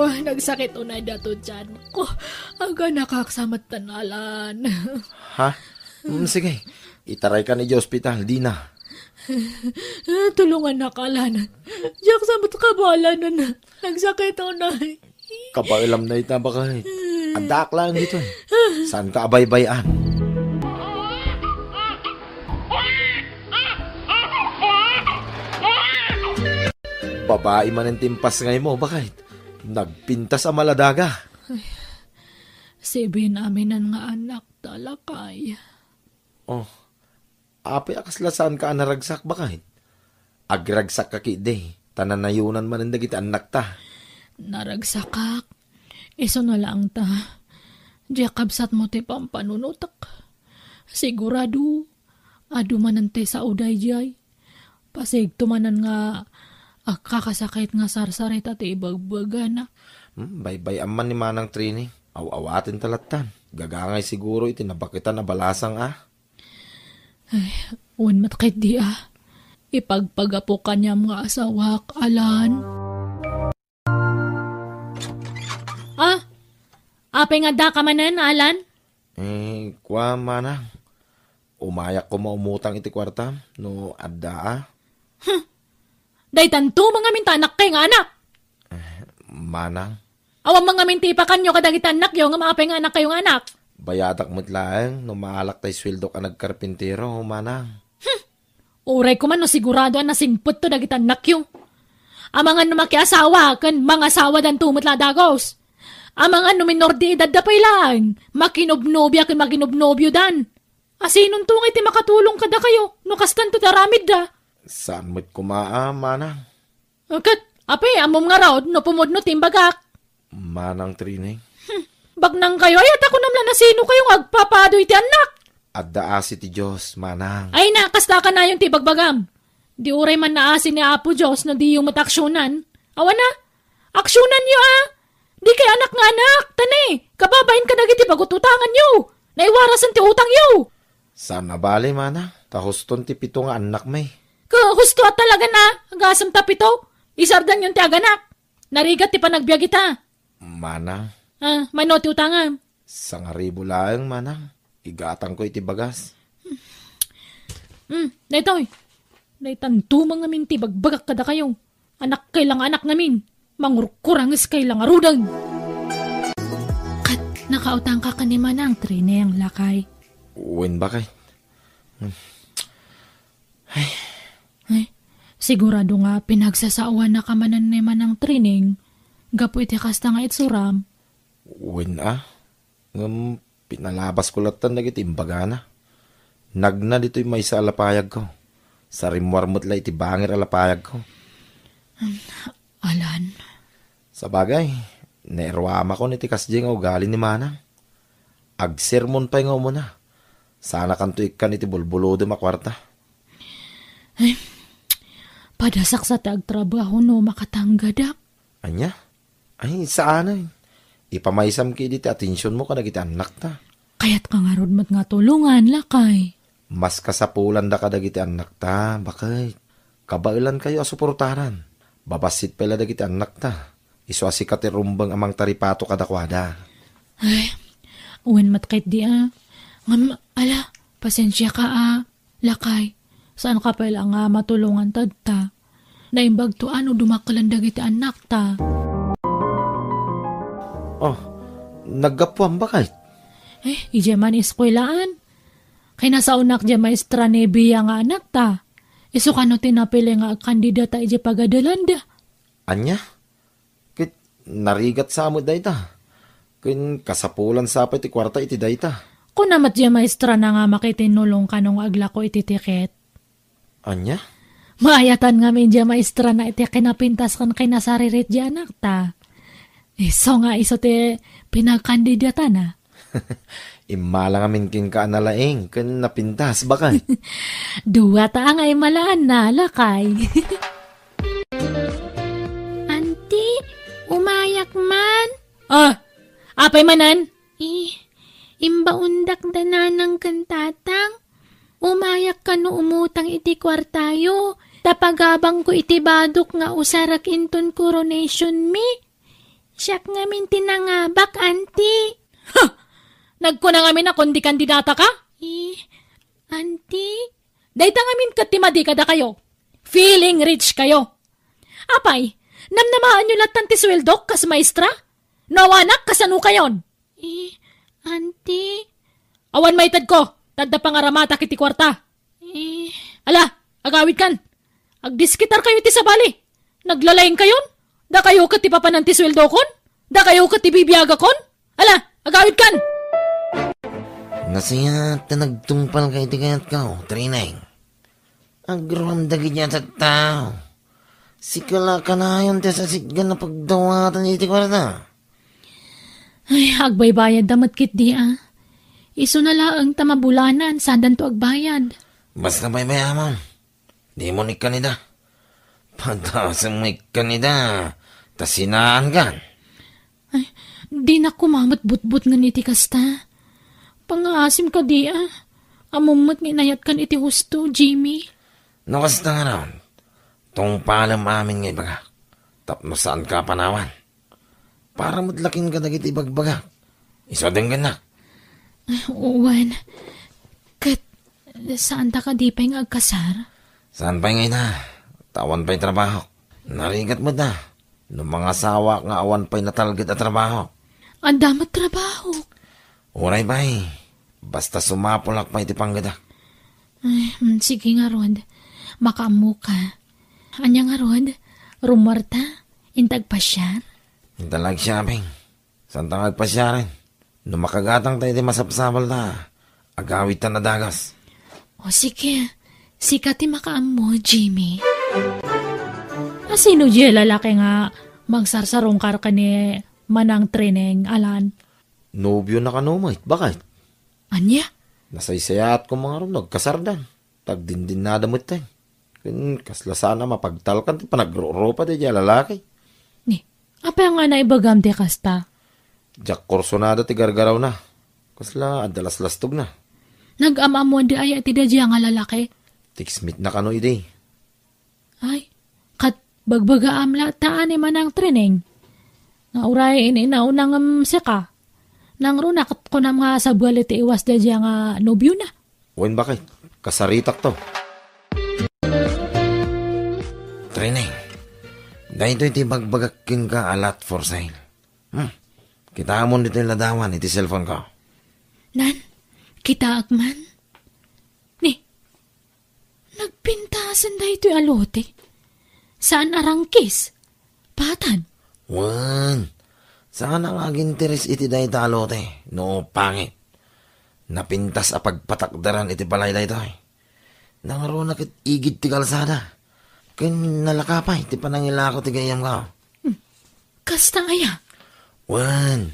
nagsakit unay dato dyan ko. Aga nakaksamat tanalan. Ha? Sige, itaray ka ni ospital, di na. Tulungan na kalan. Diyak samat kabala na. Nagsakit unay. Kapailam na ita ba kahit? Adak lang dito eh. Saan ka abay-bayan? Babae man ang timpas ngay mo, bakit? Nagpintas ang maladaga. Sibi namin ang nga anak talakay. Oh, api akaslasan ka naragsak, bakit? Agragsak ka kide, tananayunan man ang dagiti anak ta. Naragsakak, iso na lang ta. Diya kabsat mo ti pampanunutak. Sigurado, adu manante sa uday jay. Pasig tumanan nga kakasakit nga sarsarit at ibagbagana. Baybay aman ni Manang Trini. Aw-awatin talatan. Gagangay siguro itinabakitan na balasang Ay, uwan matkit di Ipagpagapo ka niya mga asawak, Alan. Apay nga da ka manan, Alan? Kwa Manang. Umayak ko maumutang iti kwarta. No, adda Day tanto mga mintanak kay nga anak. Manang. Awang mga minti pa kanyo kadagit anak yo nga maapay nga anak kayong anak. Bayadak mo't laeng no maalak tay sweldo ka nagkarpintero, Manang. Uray ko man no sigurado na simpot to dagit anak yo. Amangan no makiasawa kan mga asawa dan tumot ladagos. Amangan no minor di edad da pay lang. Makinobnobya kan makinobnobyo dan. Asinon tungay ti makatulong kada kayo no kastan to daramid da. Saan mo't kumaa, Manang? Kat, apay, amom nga raw, no pumudno timbagak. Manang Trini. Bagnang kayo, ayat ako namla na sino kayong agpapado iti anak. Adda asi ti Diyos, Manang. Ay na, kasta ka na yung tibagbagam. Di uray man naasin ni Apo Diyos na di yung mataksyonan. Awa na, aksyonan nyo Di kay anak nga anak, tani, kababain ka nagiti pagututangan nyo. Naiwarasan ti utang nyo. Saan nabali, Manang? Tahuston ti pito nga anak may. Husto at talaga na, agasam tapito. Isardan yung ti aganak. Narigat ti panagbiag ita. Manang. Mano ti utangan. Sangaribo laeng, Manang. Igatang ko iti bagas. Daytoy. Daytanto mga minti bagbagak kada kayo. Anak kailang anak namin. Mangurkurangas kailang arudan. Kat nakautang ka ni Manang Trini ang lakay. Uwin ba kay? Ay, sigurado nga pinagsasaawan na kamanan ni Manang Trining. Gapo iti kasta nga itsuram. Uwin pinalabas ko latan nagit imbagana. Nagna dito'y may sa alapayag ko. Sa rimwar mo't la iti bangir alapayag ko. Alan. Sa bagay, nairwama ko niti kasdi nga ugali ni Manang. Agsermon pa nga muna. Sana kanto ikan iti bulbulodo makwarta. Ay, padasak sa tagtrabaho no makatanggadak. Anya? Ay, saan ay? Ipamaysam ki diti atensyon mo kadagiti anak ta. Kaya't ka nga rod mat nga tulungan, lakay. Mas kasapulan da kadagiti anak ta, bakit? Kabailan kayo asuportaran. Babasit pala dagiti anak ta. Iso asikat rumbang amang taripato kadakwada. Ay, uwan mat kahit di ala, pasensya ka lakay. Saan ka pala nga matulungan tadta? Naimbag to ano dumakalan dagiti anak ta. Oh, naggapuan ba kahit? Ije man iskwelaan. Kay nasa unak dya maestra nebiya nga anak ta. Iso kano tinapili nga kandidata ije pagadalanda. Anya? Kit narigat sa amod dayta. Kin kasapulan sapay ti kwarta iti dayta. Kung namat dya maestra na nga makitinulong kanong agla ko iti tiket. Anya? Maayatan nga min dya maestra na iti kinapintas kan kay nasaririt dya anak ta. So nga iso ti pinagkandidata na. Imala nga minkin ka analaeng kan napintas bakay. Dua ta nga imalaan na lakay. Auntie, umayak man. Apay manan? Imbaundak na ng kantatang. Umayak ka no umutang iti kwartayo. Tapagabang ko iti badok nga usarak inton coronation mi. Siyak ngamin tinangabak, auntie. Nagkuna ngamin na kundi kandidata ka? Auntie? Dayta ngamin katimadi kada kayo. Feeling rich kayo. Apay, namnamahan nyo lahat ng tisweldo kas maestra? Nawanak kasano kayon? Auntie? Awan maitad ko, tadda pangaramata kiti kwarta. Ala, agawid kan. Agdiskitar kayo ti sabali. Naglalaing kayon? Da kayo kati papanan ti sweldo kon? Da kayo kati bibiyaga kon? Ala, agawid kan. Nasiyat na nagtungpal kay tigayat ka, Trineng. Agramdagin niya sa tao. Sikala ka na yun sa siggan na pagdawatan iti kwarta. Ay, agbaybayad damat kit di Iso na laang tamabulanan, sadan to agbayad. Basta may mayaman. Di mo ni kanida. Pagdasang may kanida. Tasinaan kan. Ay, di na kumamat but-but nga niti kasta. Pangasim ka di Amumot nga inayat kan iti husto, Jimmy. Nakasta nga raon. Tong palam amin nga ibaga. Tapno saan ka panawan. Para mutlakin ka dagiti ibagbaga. Iso din ka na. Uwan. Kat, saan ta ka di pa yung agkasar? Saan pa ngay na? Tawan pa'y trabaho. Narigat mo na. Nung mga asawa nga awan pa'y natalgit at trabaho. Ang damat trabaho. Uray ba'y. Basta sumapulak pa iti panggada. Ay, sige nga, Rod. Makaamu ka. Anya nga, Rod? Rumarta? Intag pasyar? Intalag shopping. Saan tangag pasyarin? Nung makagatang tayo di masapsabal na. Agawit ta na dagas. O sige. Sikati makaamu, Jimmy. Sino di lalaki nga magsarsarong kar ka ni Manang Trineng, Alan? Nobyo na kanumay. Bakit? Anya? Nasaysayat ko mga ron, nagkasardan. Tagdindin na damot tayo. Kasla sana mapagtalkan, panagro-ro pa tayo lalaki. Ni, apa nga na ibagam di kasta? Jack Corsonada ti gargaraw na. Kasla, adalas lastog na. Nag-amamuan di ay ati da nga lalaki? Tiksmit na kano ide. Ay, kat bagbaga amla taan ni Manang Trineng. Nga uray inaunang seka. Nang runakat ko na mga sabual iti iwas da nga nobyo na. Uwin bakit? Kasaritak to. Trineng, dahito iti bagbagakin ka alat for sale. Kita mo dito yung ladawan, iti cellphone ko. Nan, kita agman? Ni, nagpintasan dahito yung alote. Saan arangkis? Patan? Wan, saan ang aginteres iti dahi talote? No, pangit. Napintas a pagpatakdaran iti balay dahi to. Nangaro na kit igid ti kalsada. Kin nalakapay, ti panangilako ti gayam ka. Kasta aya? Wan,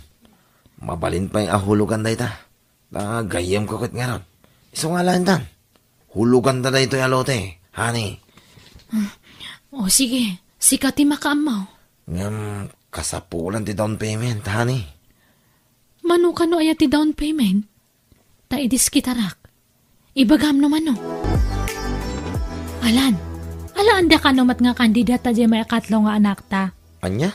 mabalin pa yung ahulugan dahi ta. Gayam ko kit nga ron. Iso nga landan. Hulugan da dahi to yung alote, honey. O sige, sikati makaamaw. Ngam, kasapulan ti down payment, honey. Mano kano aya ti down payment? Ta idiskitarak. Ibagam no mano. Alan, alaan da kanomat nga kandidata di may akatlo nga anak ta. Anya?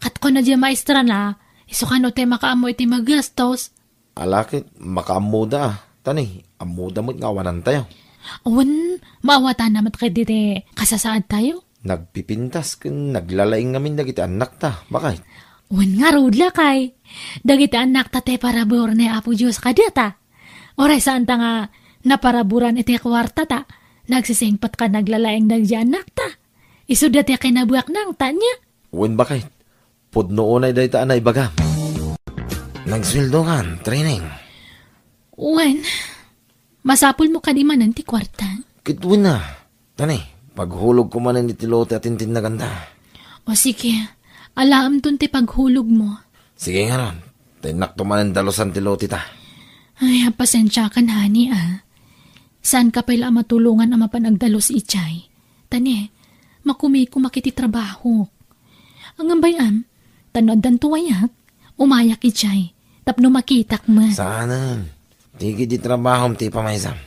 Kat ko na di maestra na, iso kano te makaamo iti magastos. Alakit, makaamuda. Tani, amuda mo't nga wanan tayo. Awan, maawatan namat kay dite kasasaad tayo. Nagpipintas, naglalaing ngamin dagiti anak ta. Bakit? Awan nga rudla kay. Dagiti anak ta te parabur ni Apo Diyos kadita. Oray saan ta nga naparaburan iti kwarta ta. Nagsisingpat ka naglalaing dagiti anak ta. Iso dati kinabuak ng tanya. Uwin bakit? Pudno unay dahi ta anay baga. Nagswildo kan, training. Uwan, masapul mo ka di man ti kwarta. Kitwin na. Tani, paghulog ko man ni tilote at tintin na ganda. O sige, alaam dun ti paghulog mo. Sige nga ron, tinak to man ang dalosan tilote ta. Ay, pasensya ka na, honey, Saan ka pala matulungan ang mapanagdalos ichay? Tani, makumi ko makiti trabaho. Ang ambayam, tanod dan tuwayak, umayak ichay, tapno makitak mo. Saanan? Tigi di trabaho ti pamaysam.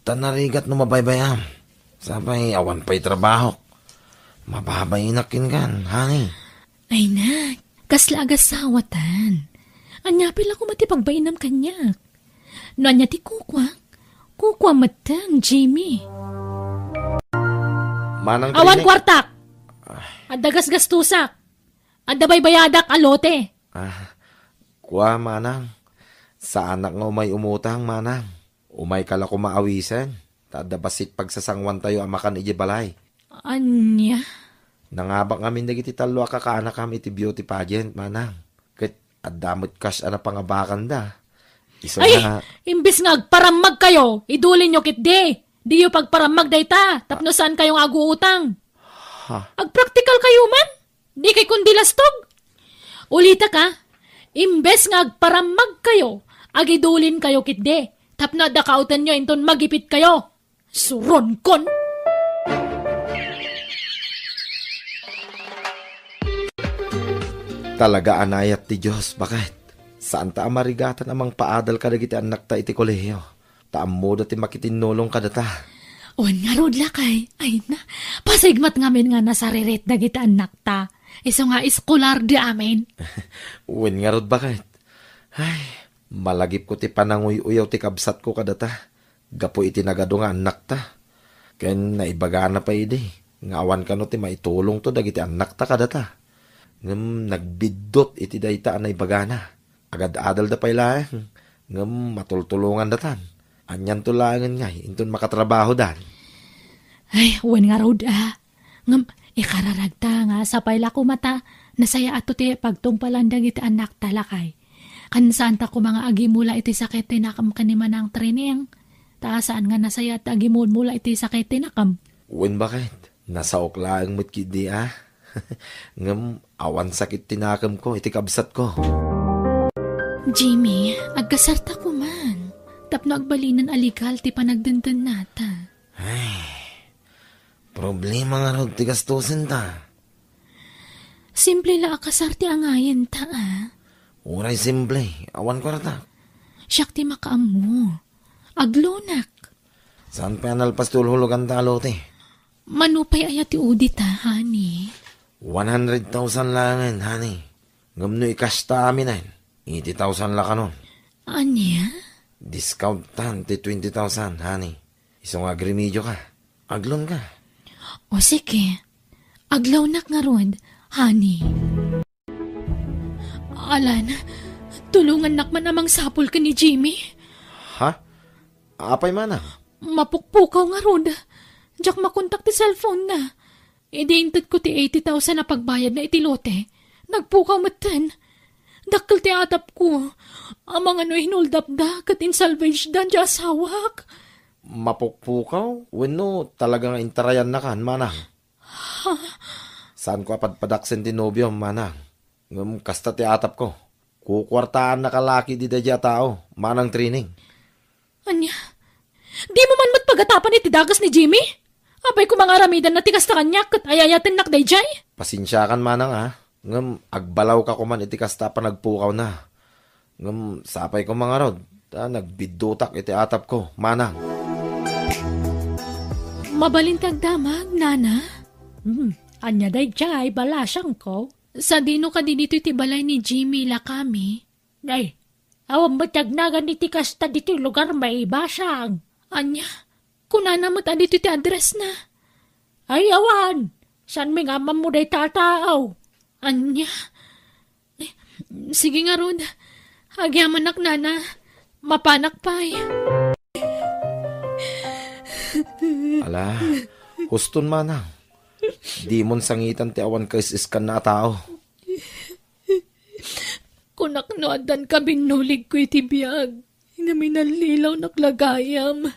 Tanarigat no mabaybayam. Sabay awan pa'y trabaho. Mababay inakin kan, honey. Ay nak, kasla agasawatan. Anya pila ko matipagbainam kanya. No anya ti kukwa matang, Jimmy. Manang Awan trining. kwartak! At dagas-gastusak! At dabay bayadak alote! Kuha, manang. Sa anak nga umay umutang, manang. Umay kala ko maawisan. Tada basit pagsasangwan tayo amakan iji balay. Anya? Nangabak ngamin dagiti talo akakaanak kami iti beauty pageant, manang. Kat adamot cash ana pangabakan da. Iso Ay! na, Imbis nga agparamag kayo, idulin nyo kit di! Di yung pagparamag dayta, tapno saan kayong aguutang? Agpraktikal kayo man? Di kay kundi lastog? Ulita ka, imbes nga agparamag kayo, agidulin kayo kit di, tapno dakautan nyo inton magipit kayo. Suron kon! talaga anayat ti Diyos. Bakit? Saan ta amarigatan amang paadal ka dagiti anak ta iti kolehiyo? Taam mo dati makitinulong ka data. On nga rod lakay, ay na, pasigmat ngamin nga nasaririt dagiti anak ta. Iso nga iskolar di amin. Uwin nga rod bakit? Ay, malagip ko ti pananguy-uyaw ti kabsat ko kadata. Gapo iti nagado nga anak ta. Kaya naibaga na pa idi. Ngawan ka no ti maitulong to dagiti anak ta kadata. Ngam nagbidot iti dayta anay bagana. Agad adal da paylaeng. Ngam matultulungan datan. Anyan tulangan nga, inton makatrabaho dan. Ay, wen nga rod Ngam, ikararagta nga, sapay la ko mata, nasaya ato ti pagtungpalan dagiti anak talakay. Kansaan ta ko mga agimula iti sakit tinakam kaniman ang training. Taasaan nga nasaya at agimula iti sakit tinakam. Uwin bakit? Nasa oklaang mo't kidi Ngam, awan sakit tinakam ko, iti kabsat ko. Jimmy, agkasarta ko man. Tapno agbalinan aligal ti panagdundan nata. Problema nga rod ti gastusin ta. Simple la akasarti angayen ta Uray simple, awan ko rata. Siyak ti makaamu. Aglonak. Saan pa nalpas tulhulog ang talo ti? Manupay ayat ti udi ta, honey. 100,000 langan, honey. Ngam no ikasta amin ay. 80,000 la ka nun. Anya? Discount tan ti 20,000, honey. Isong agrimidyo ka. Aglon ka. O sige. Aglonak nga rod, honey. Alan, tulungan nakman amang sapol ka ni Jimmy. Ha? Apay mana? Mapukpukaw nga rod. Diyak makontak ti cellphone na. Idiintad ko ti 80,000 na pagbayad na itilote. Nagpukaw matan. Dakkel ti atap ko. Amang ano hinuldap da, kat insalvage da, di asawak. Mapukpukaw? Weno, talagang intarayan na kan, manang. Saan ko apadpadaksin ti nobyo, manang? Ngam kasta ti atap ko. Kukwartaan na kalaki di dadya tao, manang training. Anya, di mo man matpagatapan iti dagas ni Jimmy? Abay ko mga ramidan na tikas na kanya, kat ayayatin nak dayjay? Pasensya kan, manang Ngam, agbalaw ka kuman iti kasta pa nagpukaw na. Ngam, sapay ko mga rod. Nagbidutak iti atap ko, manang. Mabalintag damag, nana? Anya dayjay, balasyang ko. Sa dino ka din dito iti balay ni Jimmy lakami. Ay, awang matagnagan iti kasta dito lugar may basyang. Anya, kunana mo ta dito iti address na. Ay, awan, saan may nga mamuday tataaw? Anya? Eh, sige nga rod. Agyaman nak nana. Mapanak pa'y. Ala, huston manang. Di mon sangitan ti awan ka isiskan na tao. Kunak no adan ka binulig ko iti biyag. Inaminalilaw naklagayam.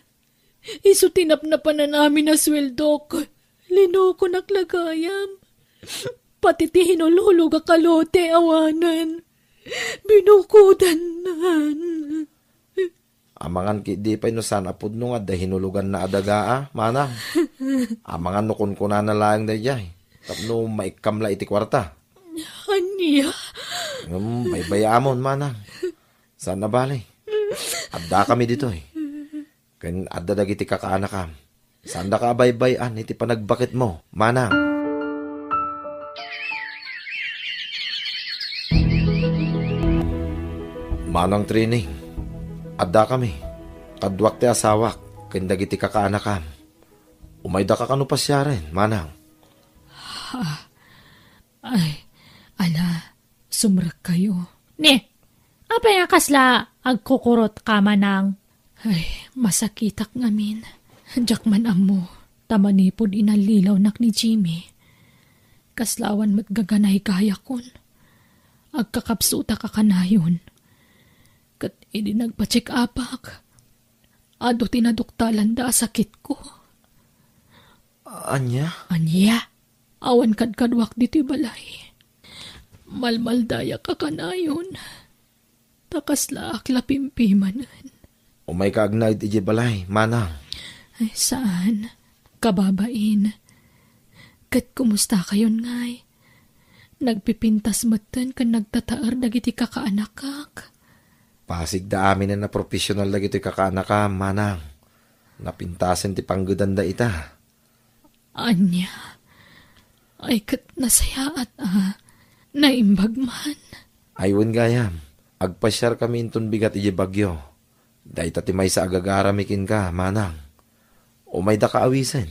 Iso tinapnapan na namin na sweldo ko. Lino ko naklagayam. Pati ti hinulhulog a kalote awanan. Binukudanan. Amangan ki di pa inusan apod nung ada hinulugan na adaga manang. Amangan nukon ko na lang da jay. Tapno maikamla iti kwarta. Anya? May bayamon manang. Saan na bali? Adda kami dito Kan adda dagiti kakaanakam. Saan da ka baybayan iti panagbakit mo, manang? Manang training. Adda kami. Kadwak ti asawak. Kindagiti kakaanakam. Umayda ka kano pasyaren, manang. Ay, ala, sumrak kayo. Ne, apay kasla agkukurot ka manang. Ay, masakitak ngamin. Diyak man amo, tamanipod inalilaw nak ni Jimmy. Kaslawan mat gaganay kaya kon. Agkakapsuta ka kanayon. Kat idi nagpa-check apak. Ado tinaduktalan da sakit ko. Anya? Anya, awan kadkadwak dito'y balay. Malmaldaya ka kanayon. Takasla akla pimpimanan. Umay ka agnay iti balay, manang. Ay, saan? Kababain. Kat kumusta kayon ngay? Nagpipintas matan kan nagtataar dagiti kakaanakak. Pasig da amin na profesional na gito'y kakaanakam, manang. Napintasan ti panggudanda ita. Anya, ay kat nasaya at naimbag man. Aywan gayam, agpasyar kami intun bigat iji bagyo. Dahi tati may sa agagaramikin ka, manang. O may da kaawisan.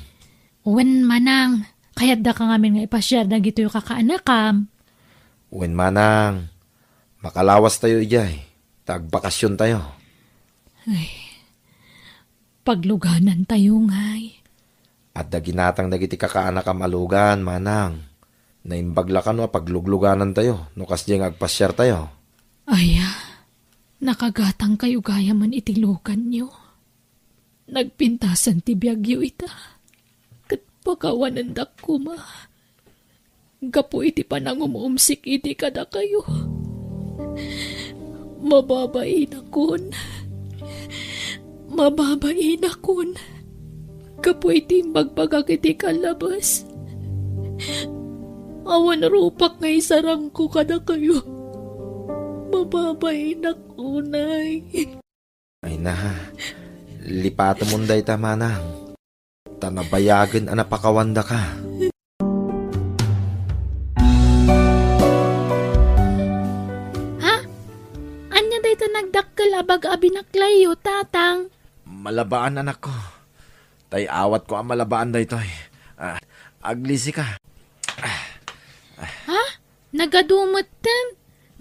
Wen manang, kaya't da ka ngamin nga ipasyar na gito yung kakaanakam. Wen manang, makalawas tayo ijay. Tagbakasyon tayo. Ay, pagluganan tayo ngay. At daginatang dagiti kakaanakam alugan, manang. Naimbagla ka no, paglugluganan tayo. Nukas diyang agpasyar tayo. Ay, nakagatang kayo gaya man itilugan nyo. Nagpintasan ti biyagyo ita. Kat pagawanan dak kuma. Gapo iti panangumumsik iti kada kayo. Mababain akon. Mababain akon. Gapo iti magpagag iti kalabas. Awan rupak nga isarang ko kada kayo. Mababain akon ay. Ay na, lipata mong day tamanang. Tanabayagan anapakawanda ka. Nagdakkel abag abinaklayo, tatang. Malabaan anak ko. Tay awat ko ang malabaan da ito. Aglisi ka. Ha? Nagadumot ten?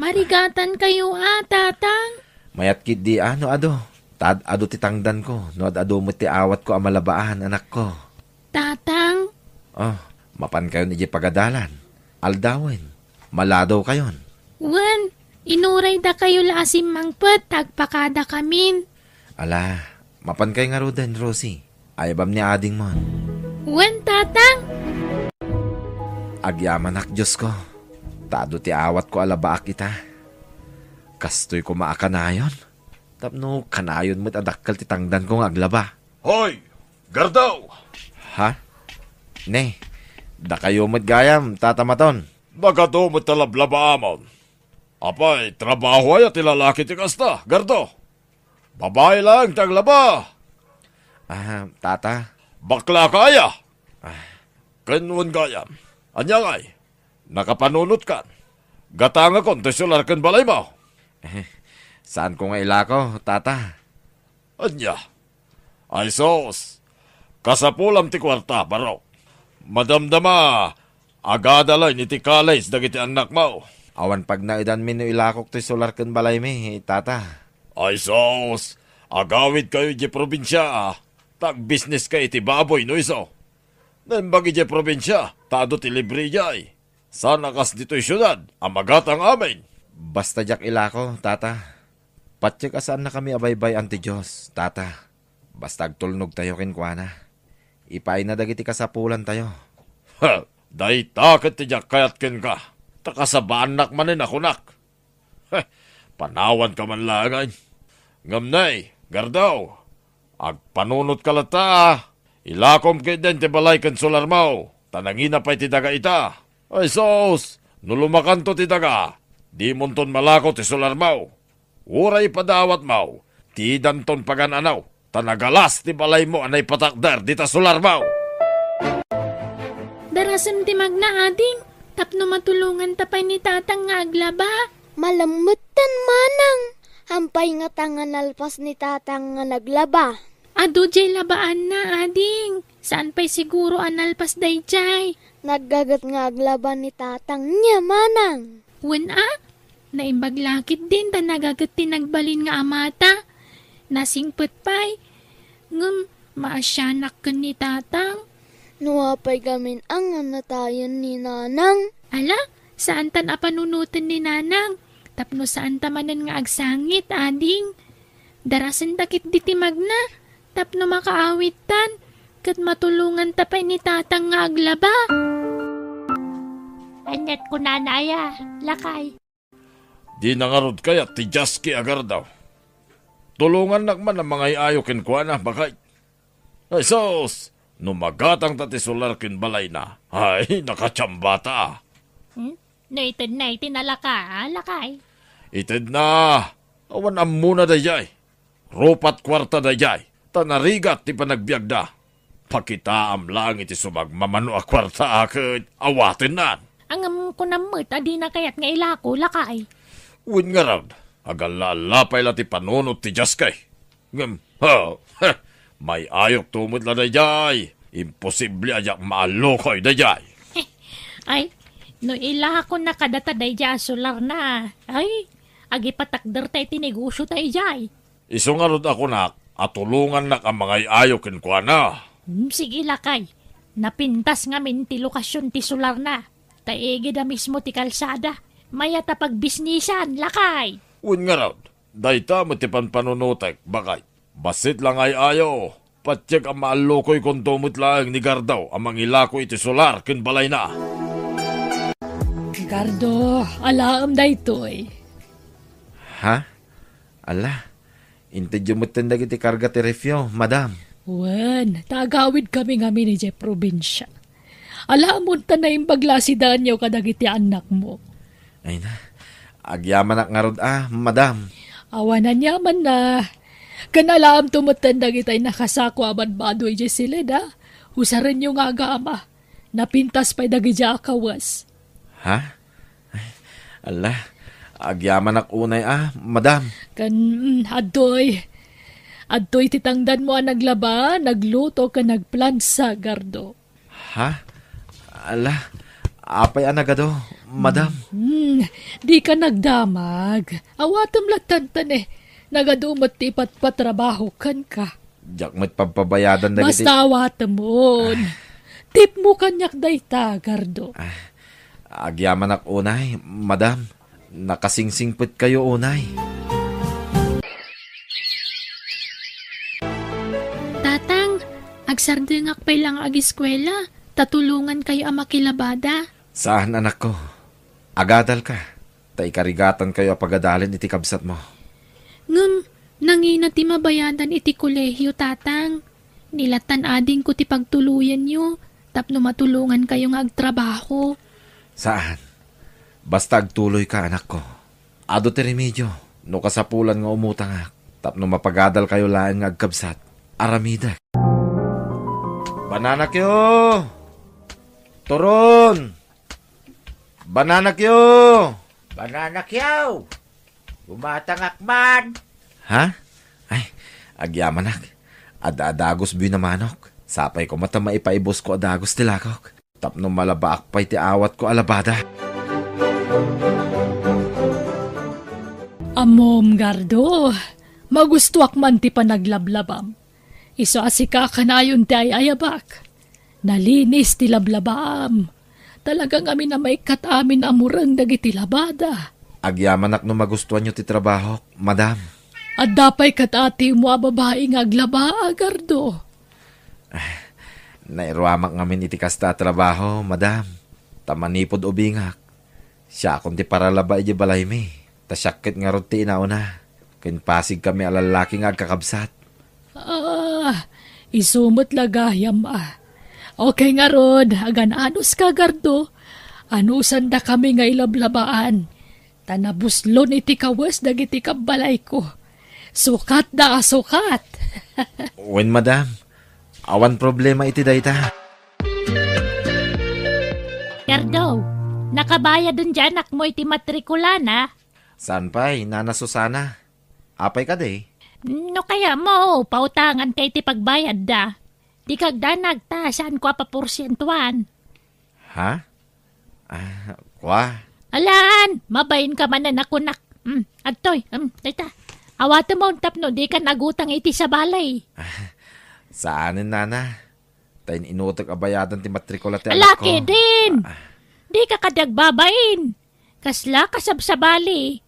Marigatan kayo tatang. Mayat kid di ano ado. Tad ado titangdan ko. No ado mo ti awat ko ang malabaan anak ko. Tatang? Oh, mapan kayo ni pagadalan. Aldawin. Maladaw kayon. Wan, inuray da kayo laasim mangpet, tagpakada kamin. Ala, mapan kayo nga rodan, Rosie. Ayabam ni ading mon. Wen, tatang? Agyaman ak, Diyos ko. Tado ti awat ko alabaak kita. Kastoy ko maakanayon. Tapno, kanayon mo't adakkel ti tangdan ko nga aglaba. Hoy! Gardaw! Ha? Ne, da kayo mo't gayam, tatamaton. Nagato mo talablaba amon. Apay, trabaho ay at ilalaki ti kasta, gardo. Babae lang, taglaba. Tata. Bakla kaya. Kanwan gayam. Anyang ay, nakapanunot kan. Gatanga kon, tisular kan balay mo. Saan ko nga ilako, tata? Anya. Ay sos, kasapulam ti kwarta, baro. Madamdama, agadalay ni ti kalays dagiti anak mo. Awan pag naidan mino ilakok ti solar kan balay mi, tata. Ay sos, agawid kayo di probinsya, tag-business kayo iti baboy no iso. Nembagi di probinsya, tado ti libre jay. Sana kas dito'y syudad, amagatang amin. Basta jak ilako, tata. Patsik asaan na kami abaybay anti Diyos, tata. Basta agtulnog tayo kinkwana. Ipay na dagiti kasapulan tayo. Ha, day takit ti jak kayat kin ka. Takasabanak manin ako nak. Panawan ka man langay. Ngamnay, gardaw. Agpanunot ka lata. Ilakom kay den ti balay kan solar mo. Tanangina pa'y ti daga ita. Ay sos, nulumakanto ti daga. Di monton malako ti solar mo. Uray padawat mo. Ti danton pagananaw. Tanagalas ti balay mo anay patakdar di ta solar mo. Darasam ti magna ading. Tapno matulungan tapay ni tatang nga aglaba. Malamutan manang. Hampay nga tangan nalpas ni tatang nga naglaba. Adu jay labaan na, ading. Saan pa'y siguro analpas day jay? Naggagat nga aglaba ni tatang niya manang. Wen naimbaglakit din ta nagagat tinagbalin nga amata. Nasingpet pa'y. Ngum, maasyanak ka ni tatang. Nuwapay gamin ang natayan ni nanang. Ala, saan tan apanunutin ni nanang? Tapno saan tamanan nga agsangit, ading. Darasan takit ditimag na. Tapno makaawit tan. Kat matulungan tapay ni tatang nga aglaba. Anyat ko nanaya, lakay. Di nangarod kaya ti Jaski agar daw. Tulungan nakman ang mga iayo kinkwana bakay. Ay sos, numagatang tati solar kinbalay na. Ay, nakatsambata. No itad na itinalaka, lakay. Ited na, awan am muna dayay. Rupat kwarta dayay. Tanarigat ti panagbiag da. Pakitaam lang iti sumagmamano a kwarta akit. Awatin nan. Ang ko namit, adi na kayat nga ilako, lakay. Uwin nga raw, agalalapay la ti panunot ti Jaskay. Ngam, may ayok tumot la dayay. Imposible ayak maalokoy dayay. Ay, no ilako na kadataday dya solar na. Ay, agi patakder tayo tinegosyo tayo jay. Iso nga rod ako nak, at tulungan nak ang mga ayok kinkwa na. Sige lakay, napintas nga min ti lokasyon ti solar na. Taigi na mismo ti kalsada. Maya tapag bisnisan, lakay. Uwin nga raw, dayta mo ti panpanunutek, bakay. Basit lang ay ayo. Patyag ang maalokoy kung tumot lang ni Gardaw ang mangilako iti solar kinbalay na. Gardo, alaam da ito'y. Ha? Ala, intedyo mo tindag iti karga ti refyo, madam. Wen, tagawid kami nga ni Jay probinsya. Alaam mo ta na imbaglasidan niyo kadag iti anak mo. Ay na, agyaman nga rod madam. Awanan yaman na. Kanalaam tumutandag itay nakasako aban badoy Jay sila da. Husaran niyo nga agama. Napintas pa'y dagi dya akawas. Ha? Ay, ala, agyaman unay madam. Adtoy titangdan mo ang naglaba, nagluto ka nagplansa, Gardo. Ha? Ala, apay anagado, madam. Di ka nagdamag. Awatam latantan Nagadumot ti patrabaho kan ka. Diyak mo't pampabayadan na Basta awatam mo. Tip mo kanyak dayta, Gardo. Agyaman unay, madam. Nakasingsingput kayo unay. Tatang, agsardengak pa'y lang ag-eskwela. Tatulungan kayo ang makilabada. Saan anak ko? Agadal ka. Tay karigatan kayo pagadalin iti kabsat mo. Ngum, nangina ti mabayadan iti kolehyo, tatang. Nilatan ading ko ti pagtuluyan nyo. Tapno matulungan kayo nga agtrabaho. Saan? Basta agtuloy ka, anak ko. Ado ti remedyo. No kasapulan nga umutang tapno mapagadal kayo laeng nga agkabsat. Aramida. Banana kyo! Turon! Banana kyo! Banana kyaw! Bumatangak man! Ha? Ay, agyamanak. Adagos binamanok. Sapay ko mata maipaibos ko adagos tilakok. Tapno malabaak pa'y ti awat ko alabada. Amom, Gardo. Magustuak man ti panaglablabam. Iso asika kanayon ti ayabak. Nalinis ti lablabam. Talagang amin na may katamin amurang dagiti labada. Agyamanak no magustuhan nyo ti trabaho, madam. At dapay katati mo babae nga aglaba, Gardo. Nairwamak ngamin iti kasta trabaho, madam. Tamanipod ubingak. Siya akong ti paralaba iti balay mi. Tasyakit nga rod ti inauna. Kinpasig kami alalaki nga agkakabsat. Isumot lagayam Okay nga rod, agan anus ka, Gardo. Anusan da kami nga ilablabaan. Tanabuslon iti kawas dagiti kabalay ko. Sukat da sukat. Wen, madam. Awan problema iti dayta. Gardo, nakabayad dun dyan mo iti matrikula na. Saan pa'y, Nana Susana? Apay ka day. No kaya mo, pautangan kay ti pagbayad da. Di kag danag ta, saan ko pa porsyentuan. Ha? Kwa? Alaan, mabayin ka man na nakunak. Adtoy, tita. Awata mo, tapno, di ka nagutang iti sa balay. Saanin, nana? Tayin inutok abayadan ti matrikula ti anak ko. Alaki din! Di ka kadagbabain. Kasla kasab sa bali.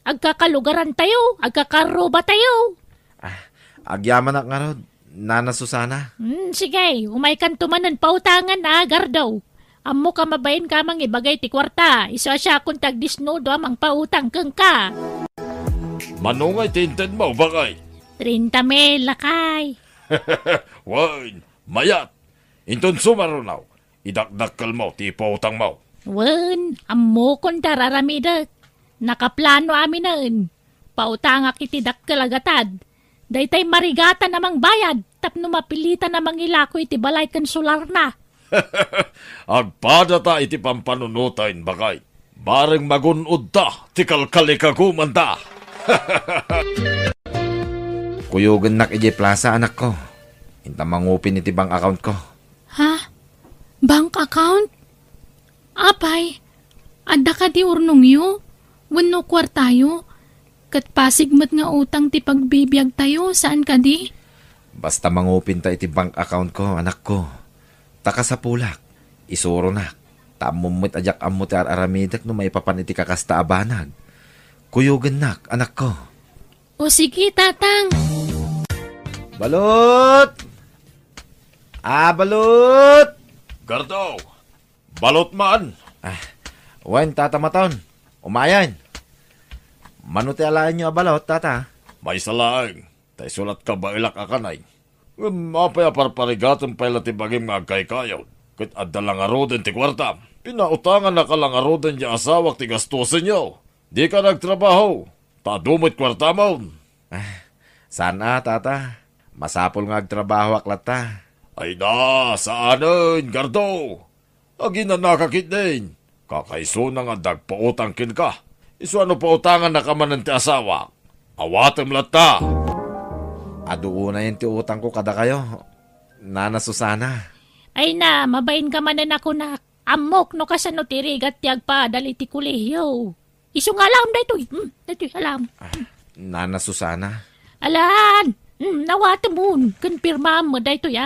Agkakalugaran tayo, agkakaroba tayo. Agyaman ak nga rod, Nana Susana. Sige, umay kan tumanan pautangan na gardaw. Amo ka mabayin ka mang ibagay ti kwarta. Iso siya kung tagdisnodo amang pautang kang ka. Manungay tinted mo, bakay? 30 mil, lakay. Wain, mayat. Inton sumarunaw. Idakdakkel mo, ti pautang mo. Wen, amo kong tararamidak. Nakaplano amin naen. Pautangak iti dakkel agatad. Daytay marigata namang bayad. Tapno mapilita namang ilako iti balay kan sular na. Agpada ta iti pampanunutain, bakay. Bareng magunod ta, ti kalkalikaguman ta. Kuyugan nak iji plaza anak ko. Inta mangupin iti bank account ko. Ha? Bank account? Apay, ada ka di urnong yu? Wano kwartayo? Kat pasigmat nga utang ti pagbibiyag tayo, saan ka di? Basta mangupin ta iti bank account ko, anak ko. Taka sa pulak, isuro na. Tamumit ajak ammo ti araramidak no may papan iti kakasta abanag. Kuyugan nak, anak ko. O sige, tatang. Balot! Balot! Gardaw, balot man. Wen, tata maton. Umayan. Manuti alain nyo balot, tata. May salaang, tay sulat ka ba ilak akanay? Mapaya parparigatan pa ilati bagim nga kay kayaw. Kit adalang aroden ti kwarta. Pinautangan na kalang aroden niya asawak ti gastusin nyo. Di ka nagtrabaho. Tadumit kwarta mo. Sana, tata. Masapol nga agtrabaho aklata. Ay na, saanin, Gardo? Agi na nakakit din. Kakaiso na nga dagpautang kin ka. Iso ano pautangan na kamanan ti asawa. Awatem lata. Aduo na yun ti utang ko kada kayo. Nana Susana. Ay na, mabayin ka man na ako na. Amok no kasano tirigat tiyag pa dali ti kulehiyo. Iso nga alam daytoy. Daytoy alam. Nana Susana. Alan, nawata mo. Konpirma mo daytoy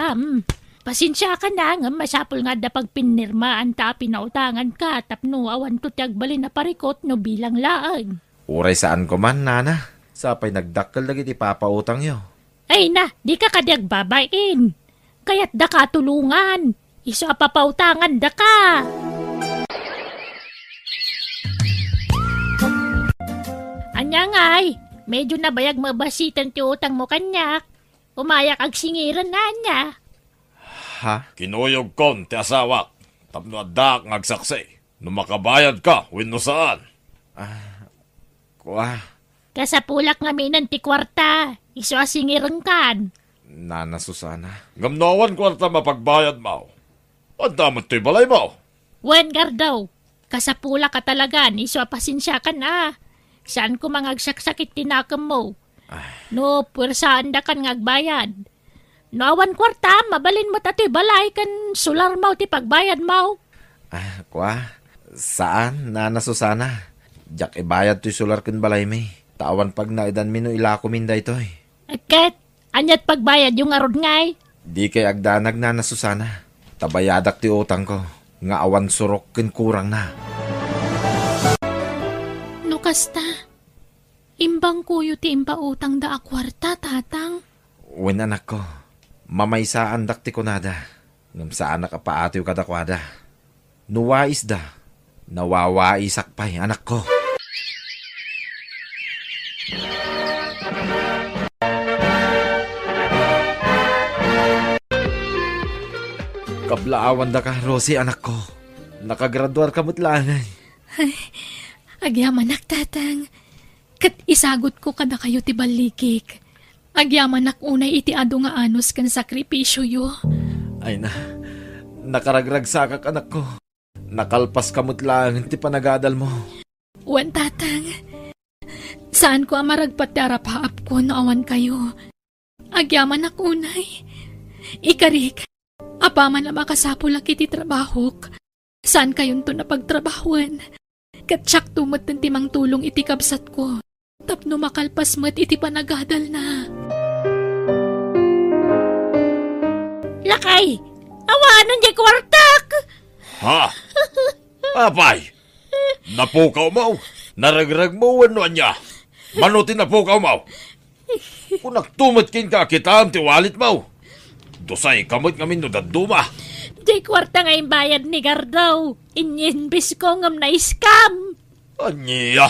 Pasensya ka na nga masapol nga da pagpinirmaan ta pinautangan ka tapno awan to tiyag bali na parikot no bilang laang. Uray saan ko man, Nana. Sapay nagdakkel lagi ti papautang yo. Ay na, di ka kadyag babayin. Kaya't da ka tulungan. Iso papautangan da ka. Anya ngay, medyo nabayag mabasitan ti utang mo kanyak. Umayak ag singiran na niya. Ha? Kinuyog kon ti asawak. Tapno adak ngagsaksi. No makabayad ka, win no saan. Kuha. Kasapulak nga minan ti kwarta. Iso asingiran kan. Nana Susana. Ngamnawan kwarta mapagbayad mo. Ang damot to'y balay mo. Wen gardaw, kasapulak ka talaga. Iso pasensya ka na. Saan ko mangagsaksakit tinakam mo? No, puwersaan da kan ngagbayad. No awan kwarta, mabalin mo tato'y balay kan sular mo ti pagbayad mo. Kuha. Saan, Nana Susana? Jak ibayad to'y sular kin balay mi. Tawan pag naidan mi no ilako min da ito'y. Ket, anyat pagbayad yung arod ngay. Di kay agdanag, Nana Susana. Tabayadak ti utang ko. Nga awan surok kin kurang na. No kasta, imbang kuyo ti impautang da akwarta, tatang. Wen anak ko. Mamaysaan dak ti kunada. Ngam saan nakapaatiw kadakwada. Nuwais da. Nawawaisak pa'y anak ko. Kablaawan da ka, Rosie, anak ko. Nakagraduar ka mutlangan. Agyaman tatang. Kat isagot ko kada kayo ti balikik. Agyaman unay iti ado nga anos kan sakripisyo yo. Ay na, nakaragrag sakak anak ko. Nakalpas ka mutlangan ti panagadal mo. Wan tatang. Saan ko amaragpat darapaap ko no awan kayo? Agyaman ako unay. Ikarik, apaman na makasapulak iti trabahok. Saan kayon to napagtrabahuan? Katsak tumot ng timang tulong iti kabsat ko. Tapno makalpas mat iti panagadal na. Lakay! Awanan di kwartak! Ha? Apay! Napukaw mo? Naragrag mo ano niya? Manutin napukaw mo? Kung nagtumot kin ka, kita ang tiwalit mo. Dosay kamot ngamin no daduma. Di kwarta nga yung bayad ni Gardaw. Inyinbis ko ngam na iskam. Anya?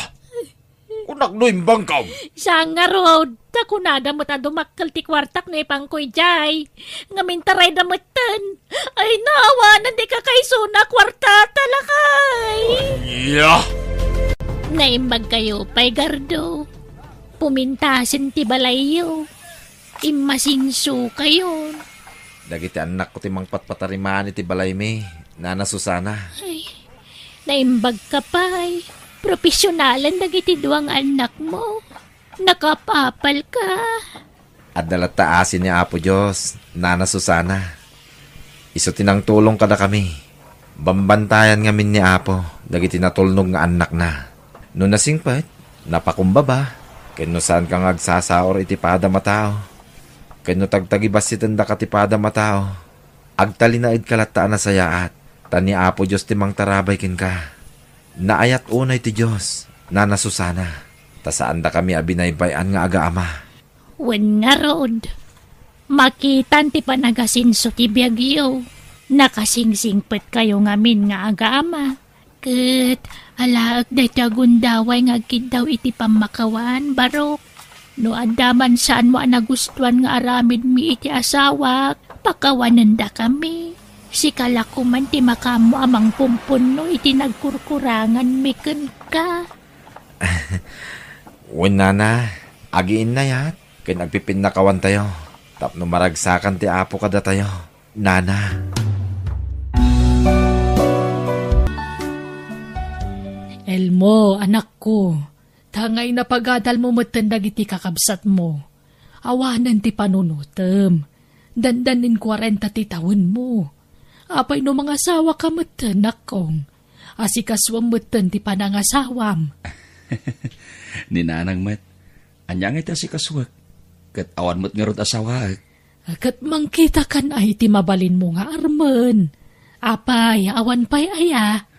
Kung naknuimbang ka. Sa nga road, takunada mo ta dumakkel ti kwartak na ipangkoy jay. Ngamin taray damutan. Ay nawa, nandi ka kay suna kwarta talakay. Anya? Naimbag kayo pay Gardaw. Pumintasin ti balayo. Imasinso kayo. Dagiti anak ko timang patpatarimaan iti balay mi. Nana Susana. Ay, naimbag ka pay. Profesyonalan dagiti duwang anak mo. Nakapapal ka. At dalat taasin ni Apo Diyos, Nana Susana. Iso tinang tulong kada kami. Bambantayan ngamin ni Apo, dagiti natulnog nga anak na. No nasingpet, napakumbaba. Kano saan kang agsasaor iti pada matao. Kano tagtagibas itanda katipada matao. Agtalinaid kalataan na sayaat. Tani Apo Diyos timang tarabay kin ka. Naayat unay ti Diyos, Nana Susana. Tasaan da kami abinaybayan nga aga-ama. Wen nga road. Makitan ti panagasinso ti Biagyo. Nakasingsingpet kayo ngamin nga aga-ama. Ket alaag da tagundaway nga daw iti pamakawan, barok. No andaman saan mo nagustuhan nga aramid mi iti asawa, pakawanan da kami. Si kalakuman ti makamo amang pumpuno iti nagkurkurangan miken ka. Wen Nana, agiin na yat. Kaya nagpipinakawan tayo. Tapno maragsakan ti Apo kada tayo. Nana. Elmo, anak ko. Tangay na pagadal mo matandag iti kakabsat mo. Awanan ti panunutem. Dandanin 40 ti taon mo. Apay no mga asawa ka matan, akong. Asikaswam matan ti panangasawam. Ni Nanang Mat, anyang iti asikaswak. Kat awan mo't nga rod asawa. Kat mangkita kan ay ti mabalin mo nga armen. Apay, awan pay aya.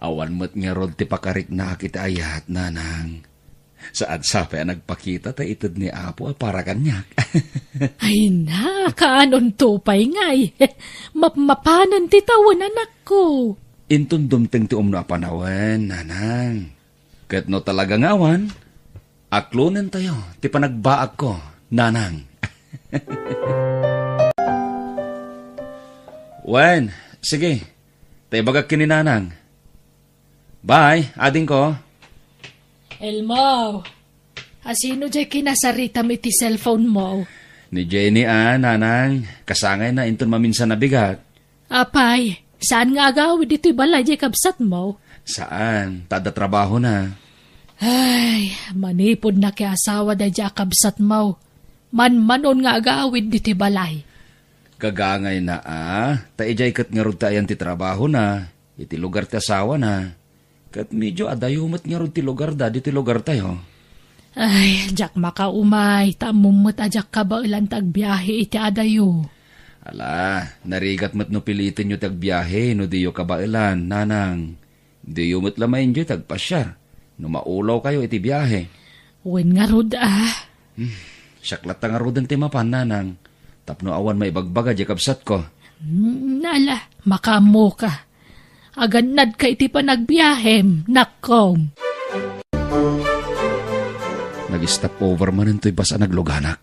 Awan mo't nga rod ti pakarik na kita ayat, Nanang. Saan sapay nagpakita ta itod ni Apo para kanyak. Ay na, kaanon tupay ngay. Mapanan ti tawan anak ko. Intun dumteng ti umno apanawan, Nanang. Kat no talagang awan, aklunan tayo, ti panagbaag ko, Nanang. Wen, sige, tayo bagag kini Nanang. Bye, ading ko. Elmo, asino jay kinasaritam iti cellphone mo? Ni Jenny Nanang, kasangay na intun maminsan na bigat. Apay, saan nga agawid ito'y balay jay kabsat mo? Saan? Tada trabaho na. Ay, manipod na kay asawa da jay kabsat mo. Man-manon nga agawid ito'y balay. Kagangay na taijay kat nga rod tayan ti trabaho na, iti lugar ti asawa na. Kat medyo adayumot nga rod ti lugar da, di ti lugar tayo. Ay, jak makaumay, tamumot ajak kabailan tagbiyahe iti adayo. Ala, narigat mat no pilitin nyo tagbiyahe, no diyo kabailan, Nanang. Diyo mo't lamayin nyo tagpasyar, no maulaw kayo iti biyahe. Wen nga rod Syaklat nga rodan ti mapan, Nanang. Tapno awan may bagbaga di kabsat ko. Nala, makamo ka. Aganad ka iti pa nagbiyahem, nakom. Nag-stop over man ito'y basa nagluganak.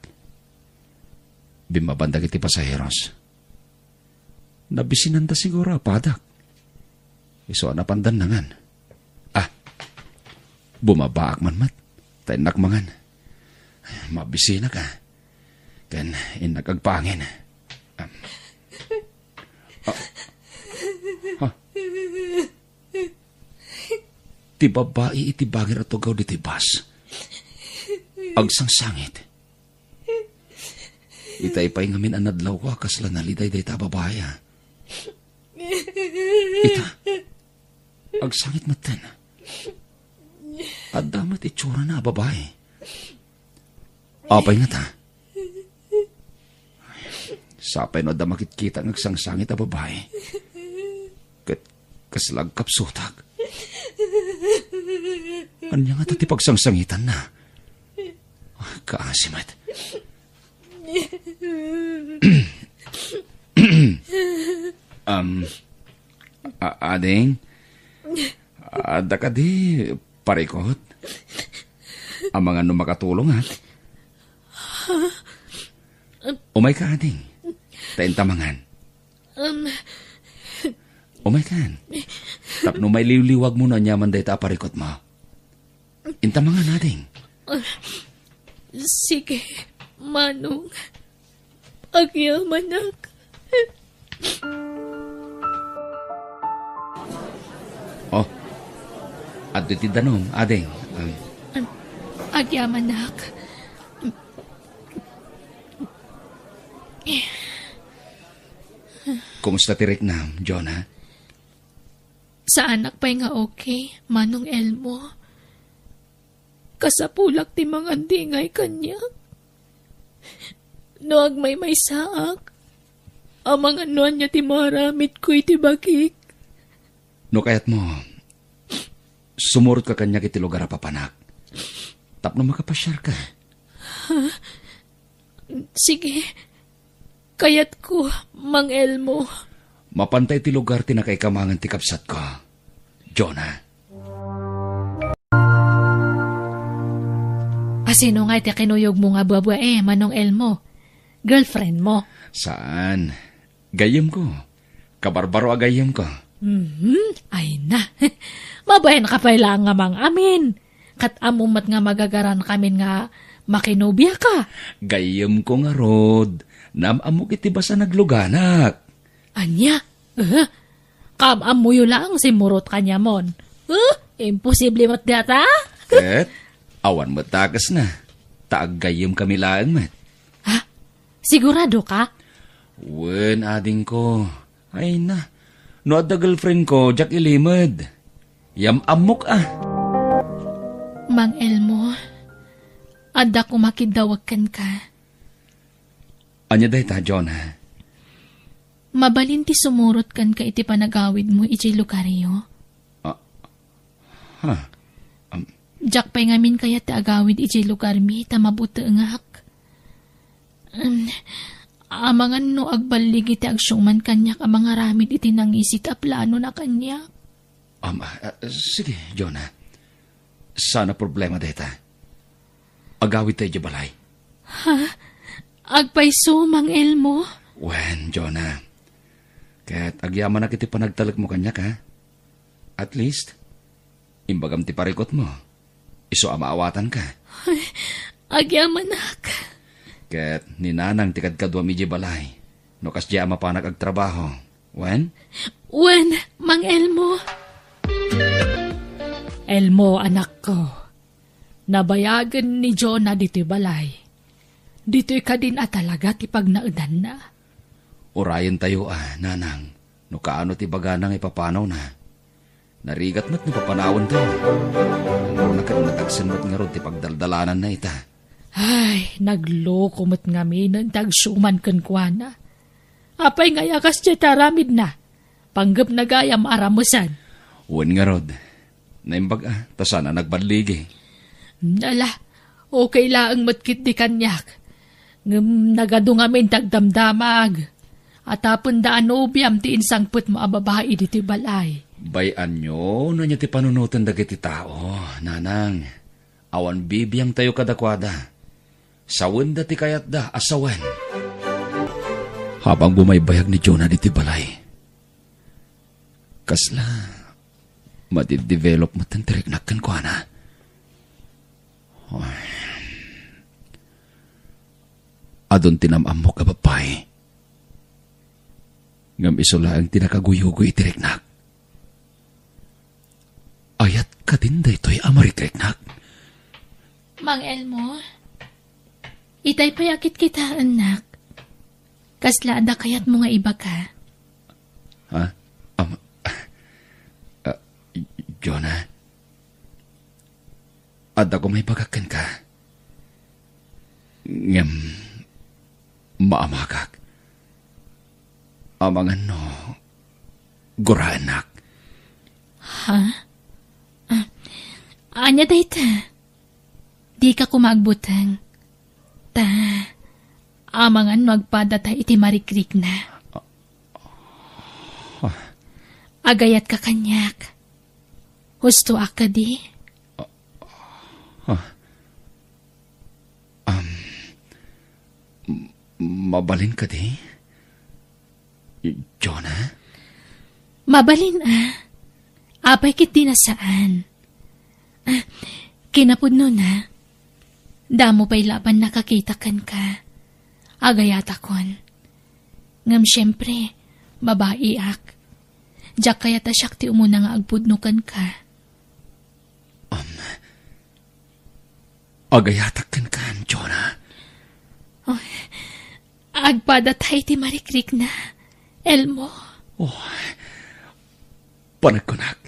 Bimabandag iti pasaheros. Nabisinan ta siguro, padak. Iso na pandanangan. Bumabaak man mat. Tayo nakmangan. Mabisina ka. Kan inagagpangin. Ti babae iti bagir at tugaw di ti bas. Agsangsangit. Itay pa'y ngamin anadlaw ko akasla naliday day ta babaya. Ita, agsangit matan. At damat itsura na babae. Apay nga ta. Sapay no da makitkita ng agsangsangit a babae. Kaslag kapsutag. Anya nga tati pagsangsangitan na. Kaasimat. Ading, ada ka di parikot. Ang mga makatulong ha. Umay ka, ading. Taintamangan. Umay ka. Tapno may liwliwag mo na nyaman day ta parikot mo. Intamangan, ading. Sige, Manong. Agyamanak. Oh, at iti danom, ading. Agyamanak. Kumusta tirik na, Jonah? Sa anak pa'y nga okay, Manong Elmo. Kasapulak ti mga dingay kanya. No agmay may saak. Ang mga nuan niya ti maramit ko iti bagik. No kayat mo, sumurot ka kanya kiti lugar papanak. Tapno makapasyar ka. Sige, kayat ko, Mang Elmo. Mapantay ti lugar ti nakaikamangan ti kapsat ko. Jonah. Sino nga iti kinuyog mo nga babae, Manong Elmo? Girlfriend mo? Saan? Gayem ko. Kabarbaro agayem ko. Ay na. Mabayan ka pa ilang nga mang amin. Kat amumat nga magagaran kami nga makinubya ka. Gayem ko nga, Rod. Namamok iti basa nagluganak. Anya? Kamamuyo lang si Murot kanya mon. Imposible mat data? Ket, awan matakas na. Taagayem kami lang, mat. Ha? Sigurado ka? Wen, ading ko. Ay na. No adda girlfriend ko, Jack ilimad. Yam amok ah. Mang Elmo, adda ko makidawagkan ka. Anya day ta, Jonah? Mabalin ti sumurot kan ka iti panagawid mo iti lugaryo. Jack pa'y ngamin kaya ti agawid iti lugar mi ta mabuti ngak. Amangan no agbalig iti agsyuman kanyak amang aramid iti nangisit a plano na kanyak. Sige, Jonah. Sana problema deta. Agawid tayo balay. Ha? Agpaiso, Mang Elmo? Wen, Jonah. Kaya't agyaman na kiti panagtalag mo kanyak, ha? At least, imbagam ti parikot mo. Iso amaawatan ka. Agyamanak. Kaya't ninanang tikad kadwa mi balay. No kas di ama panag agtrabaho. Wen? Wen, Mang Elmo. Elmo, anak ko. Nabayagan ni Jonah dito'y balay. Dito'y ka din talaga ti pagnaudan na. Urayan tayo nanang. No kaano ti baganang ipapanaw na. Narigat mo't napapanawon tayo. Ang nakat matagsan mo't nga ron ti pagdaldalanan na ita. Ay, nagloko mo't nga minan tagsyuman kankwana. Apay nga yakas tiya taramid na. Panggap na gayam aramusan. Uwan nga rod. Naimbag ta sana nagbadligi. Nala, okay lang matkit di kanyak. Ngam nagadong amin tagdamdamag. At tapon daan obiam ti insangput mo ababae diti balay. Bayan nyo, na niya ti panunutan dagiti tao, nanang. Awan bibiyang tayo kadakwada. Sawan da ti kayat da, asawan. Habang bumaybayag ni Jonah diti balay. Kasla, madidevelop mo tantirik nakkan ko na. Adon tinamam mo kababay. Ngam isula ang tinakaguyugoy itiriknak. Ayat ka din da ito'y amaritriknak. Mang Elmo, Itay payakit kita, anak. Kasla ada kayat mo nga iba ka. Ha? Jonah, ada ko may bagakan ka. Ngem, maamagak. Amangan no, gura anak. Ha? Anya dayta? Di ka kumagbutang. Ta, amangan magpadata iti marikrik na. Agayat ka kanyak. Husto ka di? Mabalin ka di? Jonah? Mabalin Apay kit di na saan. Kinapudno na. Damo pa'y laban nakakitakan ka. Agayat akon. Ngam syempre, babae ak. Diyak kaya ta siyak ti umuna nga agpudnukan ka. Agayatakan ka, Jonah. Oh, agpadatay ti marikrik na. Elmo. Oh, panagkunak.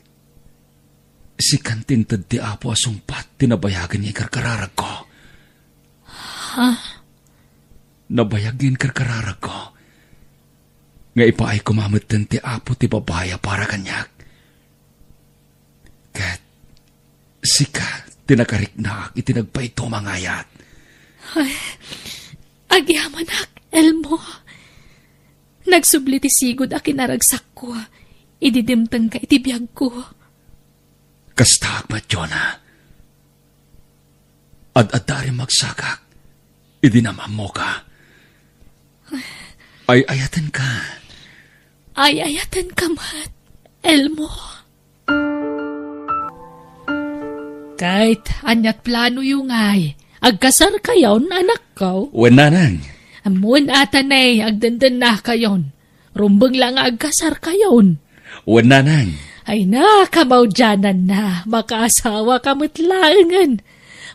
Si kantintad ti apo asumpat tinabayagan niya karkararag ko. Ha? Nabayagin karkararag ko. Nga ipaay kumamatan ti apo ti babaya para kanyak. Kat, sika, tinakarik na itinagpay ito mangayat. Ay, agyamanak, Elmo. Nagsubli ti sigod a kinaragsak ko. Ididimtang ka itibiyag ko. Kastag ba, Jonah? Ad-adari magsakak. Idinamam mo ka. Ay-ayatan ka. Ay-ayatan ka, mat, Elmo. Kahit anyat plano yung ay, agkasar kayon, anak ko. Wenanang. Amun atanay, agdandan na kayon. Rumbang lang agkasar kayon. Wenanang. Ay na, kamaudyanan na, makaasawa kamatlangan.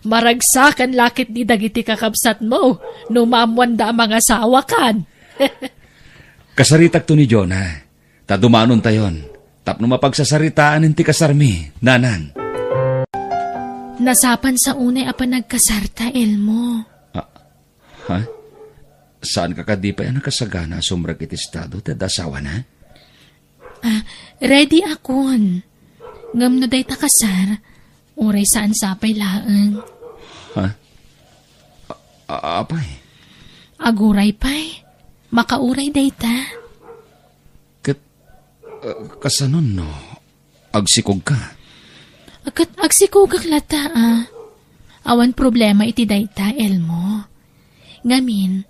Maragsakan lakit ni dagiti kakabsat mo, numamwanda mga asawa kan. Kasaritak to ni Jonah. Tadumanon tayon. Tapno mapagsasaritaan ti kasarmi, nanang. Nasapan sa unay apa nagkasarta, Elmo. Ha? Saan ka kadipay ang nakasagana sumrag iti estado tadasawa na? Ready akon. Ngam no day takasar, uray saan sapay laan. Ha? Apay? Aguray pay. Makauray day ta. Kasanon no? Agsikog ka? Akat agsikogak lata Awan problema iti day ta, Elmo. Ngamin,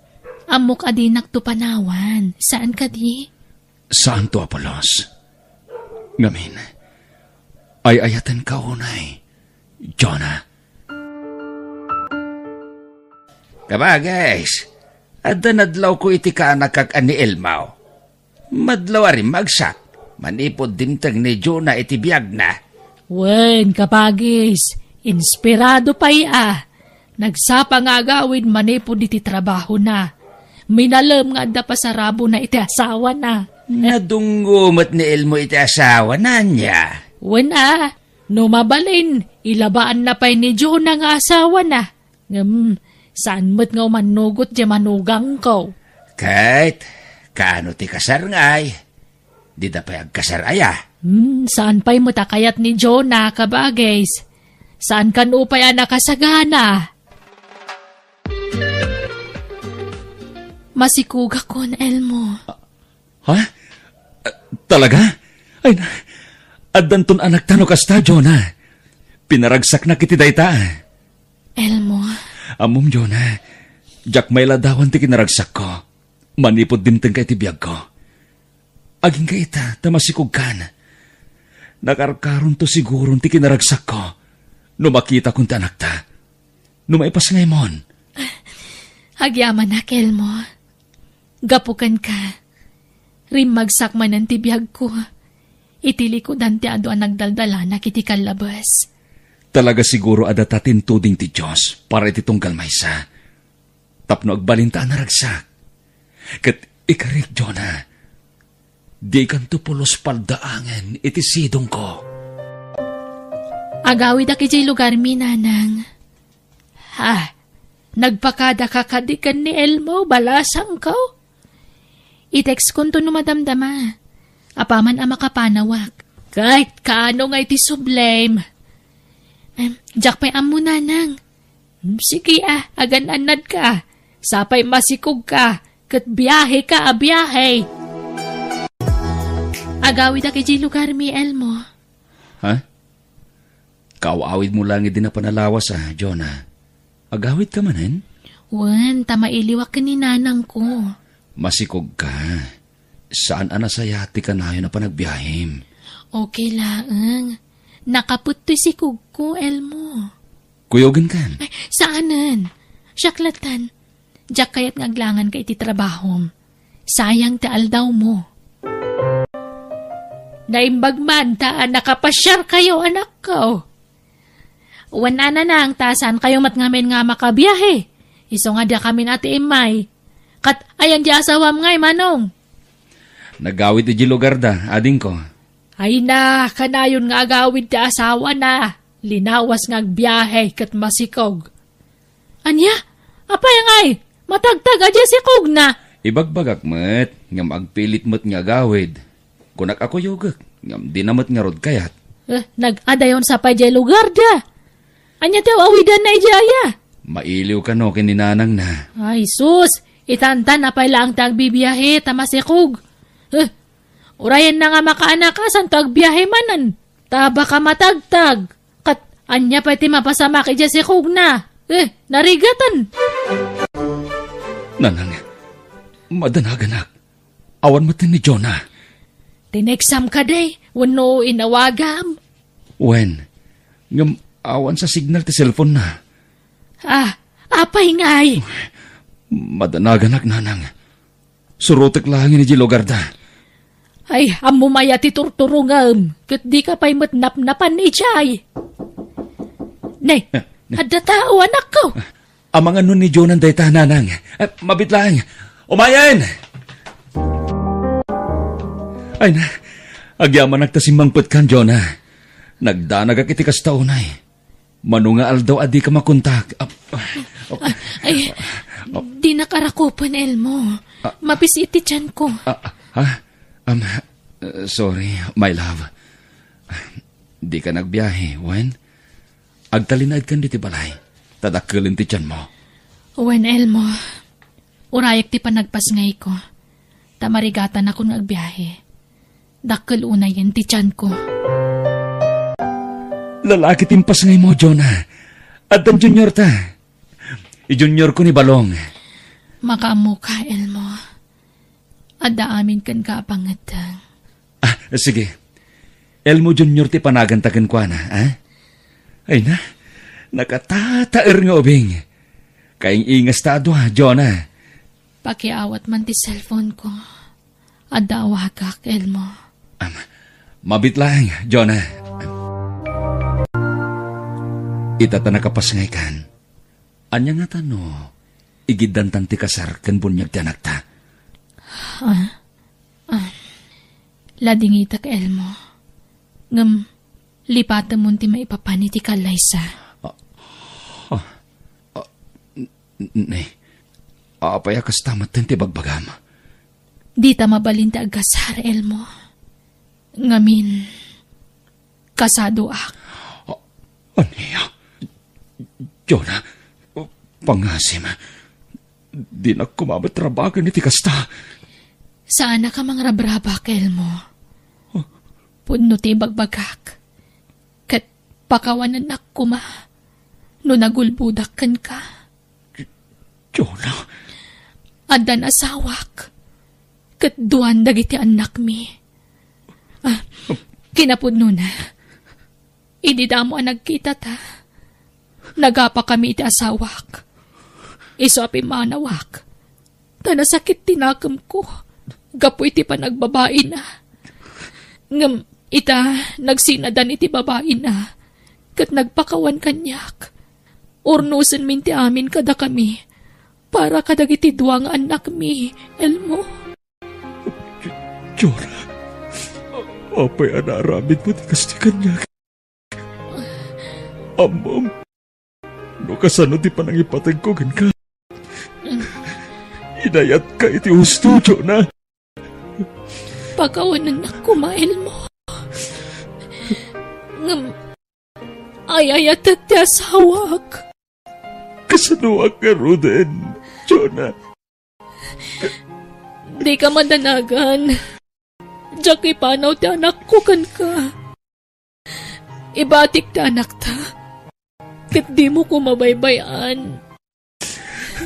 amok adinak to panawan. Saan ka di? Saan to, Apolos? Ngamin, ay-ayatan ka unay, Jonah. Kabagais, adda nadlaw ko iti kaanakak ani Elmaw. Madlaw rin magsak, manipod dimtang ni Jonah iti biyag na. Wen, kapagis, inspirado pa'y Nagsapa nga agawid manipod iti trabaho na. Minalam nga da pasarabo na iti asawa na. Nadunggumat ni Elmo iti asawa na niya. Wen numabalin, ilabaan na pa'y ni Jonah nga asawa na. Saan mo't nga manugot di manugang ko? Kahit, kaano ti kasar ngay? Di da pa'y agkasar aya? Saan pa'y mutakayat ni Jonah, kabagays? Saan kan upay nakasagana? Masikuga kon, Elmo. Ha? Talaga? Ay na, addanton anak tano kasta, Jonah. Pinaragsak na kiti dayta. Elmo. Amom, Jonah, jak may ladawan ti kinaragsak ko. Manipod dimteng ka iti biyag ko. Aging ka ita, tamasikog kan. Nakarkaron to siguro ti kinaragsak ko. Numakita kong tanak ta. Numaipas ngay mon. Agyaman na, Elmo. Gapukan ka. Rimagsak man ang tibiyag ko. Itili ko dante ado ang nagdaldala na kiti kalabas. Talaga siguro adatatin tuding ti Diyos para iti tunggal maysa. Tapno agbalintaan na ragsak. Kat ikarik, Jonah. Di kanto pulos paldaangan iti sidong ko. Agawid aki jay lugar mi, Nanang. Nagpakada kakadikan ni Elmo, balasang ko. I-text ko to no madamdama. Apaman ang makapanawak. Kahit kaano nga iti sublime. Jack pa'y amo, Nanang. Sige agan-anad ka. Sapay masikog ka. Kat biyahe ka, biyahe. Agawid aki jay lugar mi, Elmo. Ha? Kaawawid mo lang din na panalawas, Jonah. Agawid ka manen? Wan, tamailiwak ka ni Nanang ko. Masikog ka. Saan anasayati ka na yun na panagbiyahim? Okay lang. Nakaputto si Kugko, Elmo. Kuyogin kan? Ay, saanan? Syaklatan. Diyak kaya't ngaglangan ka iti trabahom. Sayang taal daw mo. Naimbag man, taan nakapasyar kayo, anak ko. Wana na ang tasan kayo matngamin nga makabiyahe. Iso nga dia kami nati imay. Kat ayan di asawam ngay, Manong. Nagawid di lugar da, ading ko. Ay na, kanayon nga agawid ti asawa na. Linawas nga agbiyahe kat masikog. Anya? Apay ngay, matagtag adya sikog na. Ibagbagak met, nga magpilit met nga agawid. Kunak ako yugak, ngam di namat nga rod kayat. Nag-adayon sa pajay lugar da. Anya tayo awidan na ijaya. Mailiw ka no, kininanang na. Ay sus, itantan na pala ang tagbibiyahe, tamasikog. Urayan na nga makaanak ka, san tagbiyahe manan. Taba ka matagtag. Kat anya pa iti mapasamak ija sikog na. Narigatan. Nanang, madanaganak. Awan mo ni Jonah. Tineksam ka day, wano inawagam. Wen, ngam awan sa signal ti cellphone na. Apay ngay. Madanaganak, Nanang. Surutek lang ni Gilogarda. Ay, amumaya ti turturungam. Kat di ka pa'y matnap-napan ni Chay. Nay, hadda tao, anak ko. Amang ano ni Jonan day ta, Nanang. Mabit lang. Umayan! Ay na, agyaman nagtasimbangput kan, Jonah. Nagdanag ak iti kastaunay. Manunga aldaw adi ka makontak. Ay, di nakarakupan, Elmo. Mapis iti tiyan ko. Sorry, my love. Di ka nagbiyahe, Wen. Agtalinaid kan di ti balay. Tadakkelin ti tiyan mo. Wen, Elmo. Urayak ti panagpasngay ko. Tamarigatan ako nagbiyahe. Dakkel unayan ti tiyan ko. Lalaki timpas ngay mo, Jonah. At ang junior ta. I-junior ko ni Balong. Makaamu ka, Elmo. Adda amin kan ka pangatang. Sige. Elmo junior ti panagantagan ko na, Ay na, nakatataer nga ubing. Kaing ingas ta adwa, Jonah. Pakiawat man ti cellphone ko. Adda awagak, Elmo. Mabit lang, Jonah. Itata nakapasngay kan. Anya nga tano, igidantan ti kasar kan bunyag ti anak ta. Ladingita ka, Elmo. Ngam, lipatan mo ti maipapani ti kalaysa. Nay, apaya kas tamat ti bagbagam. Di ta mabalin ti agasar, Elmo. Ngamin, kasado ak. Aniya? Jonah, pangasim. Di na kumabatrabagan iti kasta. Saan ka mang rabraba, Elmo? Puno ti bagbagak. Kat pakawanan na kuma. No nagulbudakan ka. Jonah? Adan asawak. Kat duan dagiti anak mi. Kinapudno na. Idi damo ang nagkita ta. Nagapa kami iti asawak. Iso api manawak. Tanasakit tinakam ko. Gapo iti panagbabae na. Ngam ita nagsinadan iti babae na. Kat nagpakawan kanyak. Urnusan min ti amin kada kami. para kadagiti duwang anak mi, Elmo. Jora, apay anaramid mo ti kas ti kanya. Amam, no kasano ti panangipatag ko ka. Inayat ka iti husto, Jona. Pagkawanan ako, Elmo. Ayayat at ti asawak. Kasanuak ka, Ruden, Jona. Di ka madanagan. Diyak ipanaw ti anak ko kan ka. Ibatik ti anak ta. Kat di mo ko mabaybayan.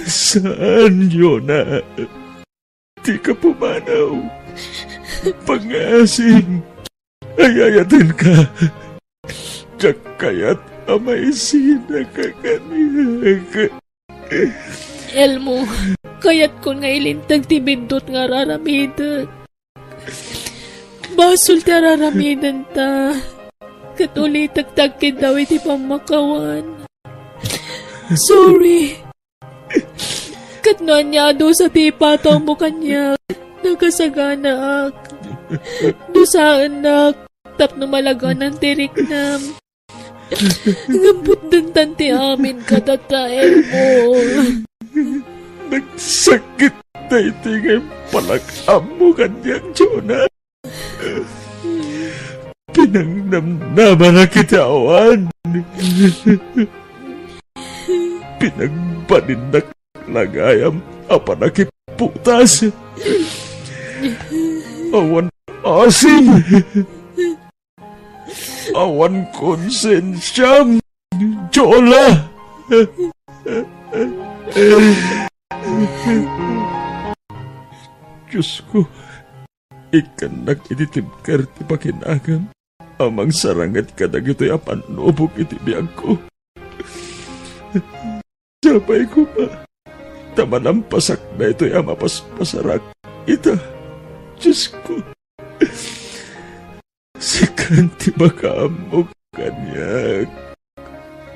Saan, Jona? Di ka pumanaw. Pangasin. Ayayatin ka. Diyak kaya't amay sina ka kaniyag. Elmo, kayat ko nga ilintag ti bindot nga raramidan. Basol ti raramidan ta. Katuli tagtagkid daw iti pamakawan. Sorry. Katnanyado sa tipataw mo kanya. Nagkasagana ak. Dusaan nak. Tapno malaga ng tiriknam. Ngambot din tanti amin katata, Elmo. Nagsakit na itingay palakam mo kanyang, Jona. Pinangnamnaman na kitawan. Pinagpanindak lagayam apa nakiputas. Awan asim. Awan konsensyam. Jola. Diyos ko, ikan nag-ititibkar ti pakinagam. Amang sarangat ka na gito'y apanubog iti biyag ko. Sabay ko pa. Tamanampasak na ito'y amapaspasarak. Ita, Diyos ko. Sikan ti makamog kanyak.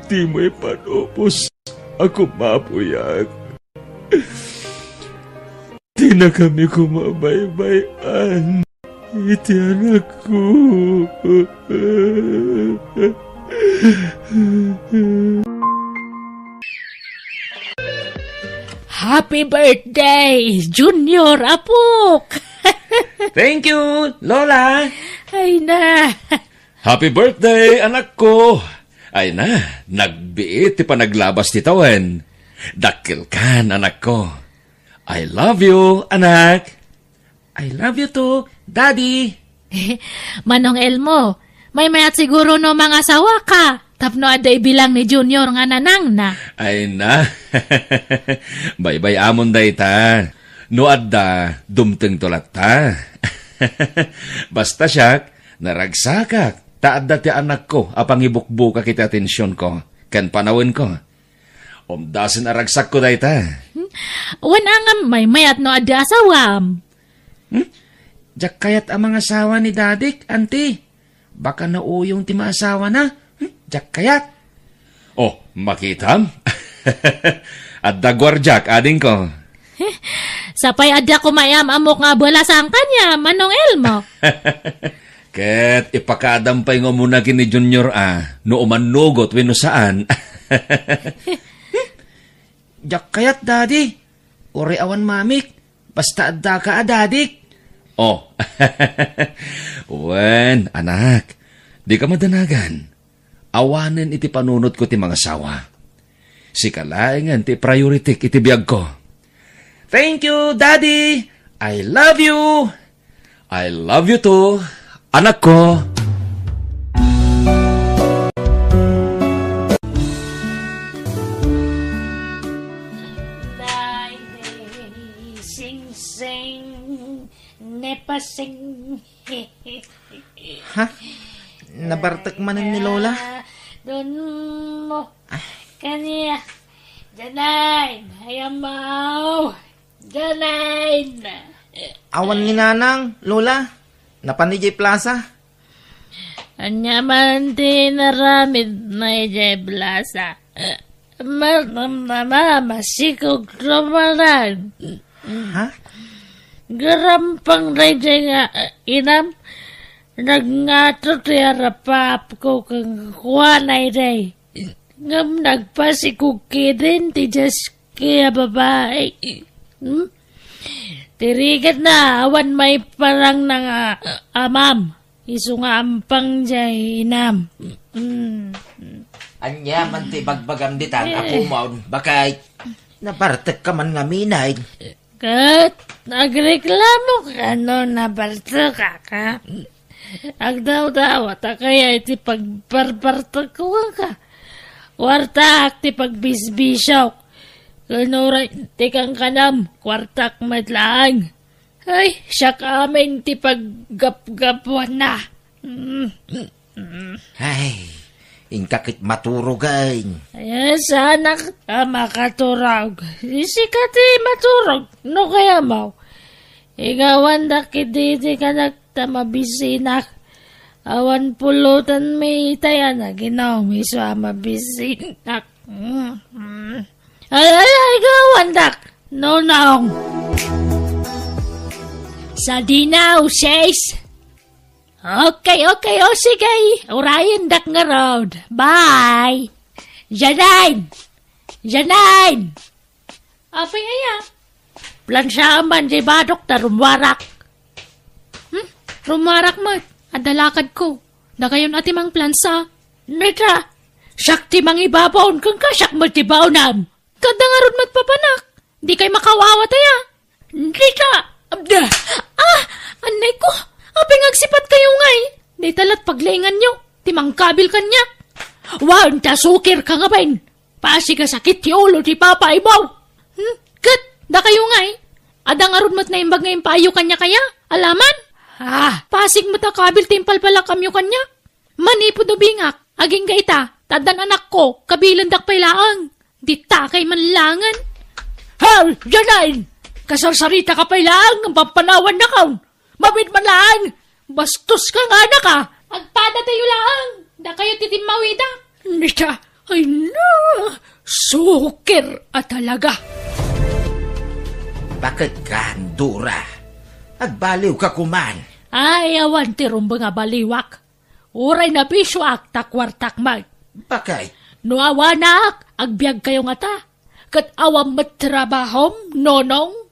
Di mo'y panupos ako mapuyag. Di na kami kumabaybayan. Iti anak ko. Happy birthday, Junior Apuk! Thank you, Lola. Ay na. Happy birthday, anak ko! Ay na, nagbiit ti panaglabas ti tawan. Dakil kan, anak ko. I love you, anak. I love you too, Daddy. Manong Elmo, may mayat siguro no mga asawa ka. Tapno aday bilang ni Junior nga nanang na. Ay na, baybay amon day ta. No adda, dumteng tulat ta. Basta siyak, naragsakak. Taadda ti anak ko, apang ibukbuka kita atensyon ko. Kan panawin ko. Omdasin aragsak ko day ta. Wanangam may mayat no adda asawam. Diyak kayat ang mga asawa ni Dadik, Auntie. Baka nauyong ti maasawa na. Diyak kayat. Oh, makitam? Adda gwarjak, ading ko. Sapay adda kumayam amok nga bola sang kanya, Manong Elmo. Ket ipakadampay nga muna kini Junior no umanugot wenno saan. Diyak kayat, Daddy. Uri awan mamik. Basta adda ka, Dadik. Oh, wen, anak, di ka madanagan. Awanen iti panunot ko ti mga sawa. Si kalaingan ti priority iti biyag ko. Thank you, Daddy. I love you. I love you too, anak ko. Nepasing. Ha? Nabartak manan ni Lola? Doon mo. Kanya. Janain. Hayamaw. Janain. Awan ni Nanang, Lola. Napanijay Plaza. Anya man di naramid na ijay blasa. masikog ramalan. Ha? Garampang na nga inam, nagngato tiyara pap ko kang kuwanay day. Ngam nagpasikog kidin ti just kaya babae. Tirigat na awan may parang nga amam. Isu nga ampang jay inam. Anya man ti bagbagam ditang apumaw, bakay nabartek ka man nga minay. Kat, nagreklamo ka no nabartek ka. Agdaw-daw, kaya iti pagbarbartek ko ka. Wartak ti pagbisbisyaw. Kanuray ti kang kanam, kwartak matlaang. Ay, siya kamin ti paggap-gapuan na. Ay, ingkakit maturugay. Ay, sana ka makaturog. Isi ka ti maturog, no kaya mo? Igawan da kititi ka nagtamabisinak. Awan pulutan may itaya na ginaw, may suama bisinak. Ay, gawan dak. No, no. Sa dinaw, says. Okay, o sige. Urayan dak nga road. Bye. Janine! Apay aya? Plansyaman di ba, Doktor Rumarak? Rumarak mo. Adalakad ko. Da kayon ati mang plansa. Nita, sakti mang ibabaon kang kasak matibaw nam. Kadangarod magpapanak. Di kay makawawa taya. Nita, abda. Anay ko. Aping agsipat kayo ngay. Di talat paglaingan nyo. Timang kabil kanya. Wan ta sukir ka nga bain. Pasi ka sakit ti ulo ti Papa Ibaw. Kat, da kayo ngay. Adangarod mo't na imbag ngayon payo kanya kaya. Alaman? Pasig mo ta kabil timpal pala kamyo kanya. Manipo do bingak. Aging gaita. Tadan anak ko. Kabilan dak pailaang. Di ta kay manlangan. Janine! Kasarsarita ka pailaang. Ang pampanawan na kaun. Mabit man lang. Bastos ka nga na ka. Agpada tayo laang. Da kayo titimawida. Nita, ay na. Sukir at talaga. Bakit ka, Dura? Agbaliw ka kuman. Ay, awan ti rumba nga baliwak. Uray na biswak, takwartak mag. Bakit? No awanak, agbyag kayo nga ta. Kat awam matrabahom, nonong.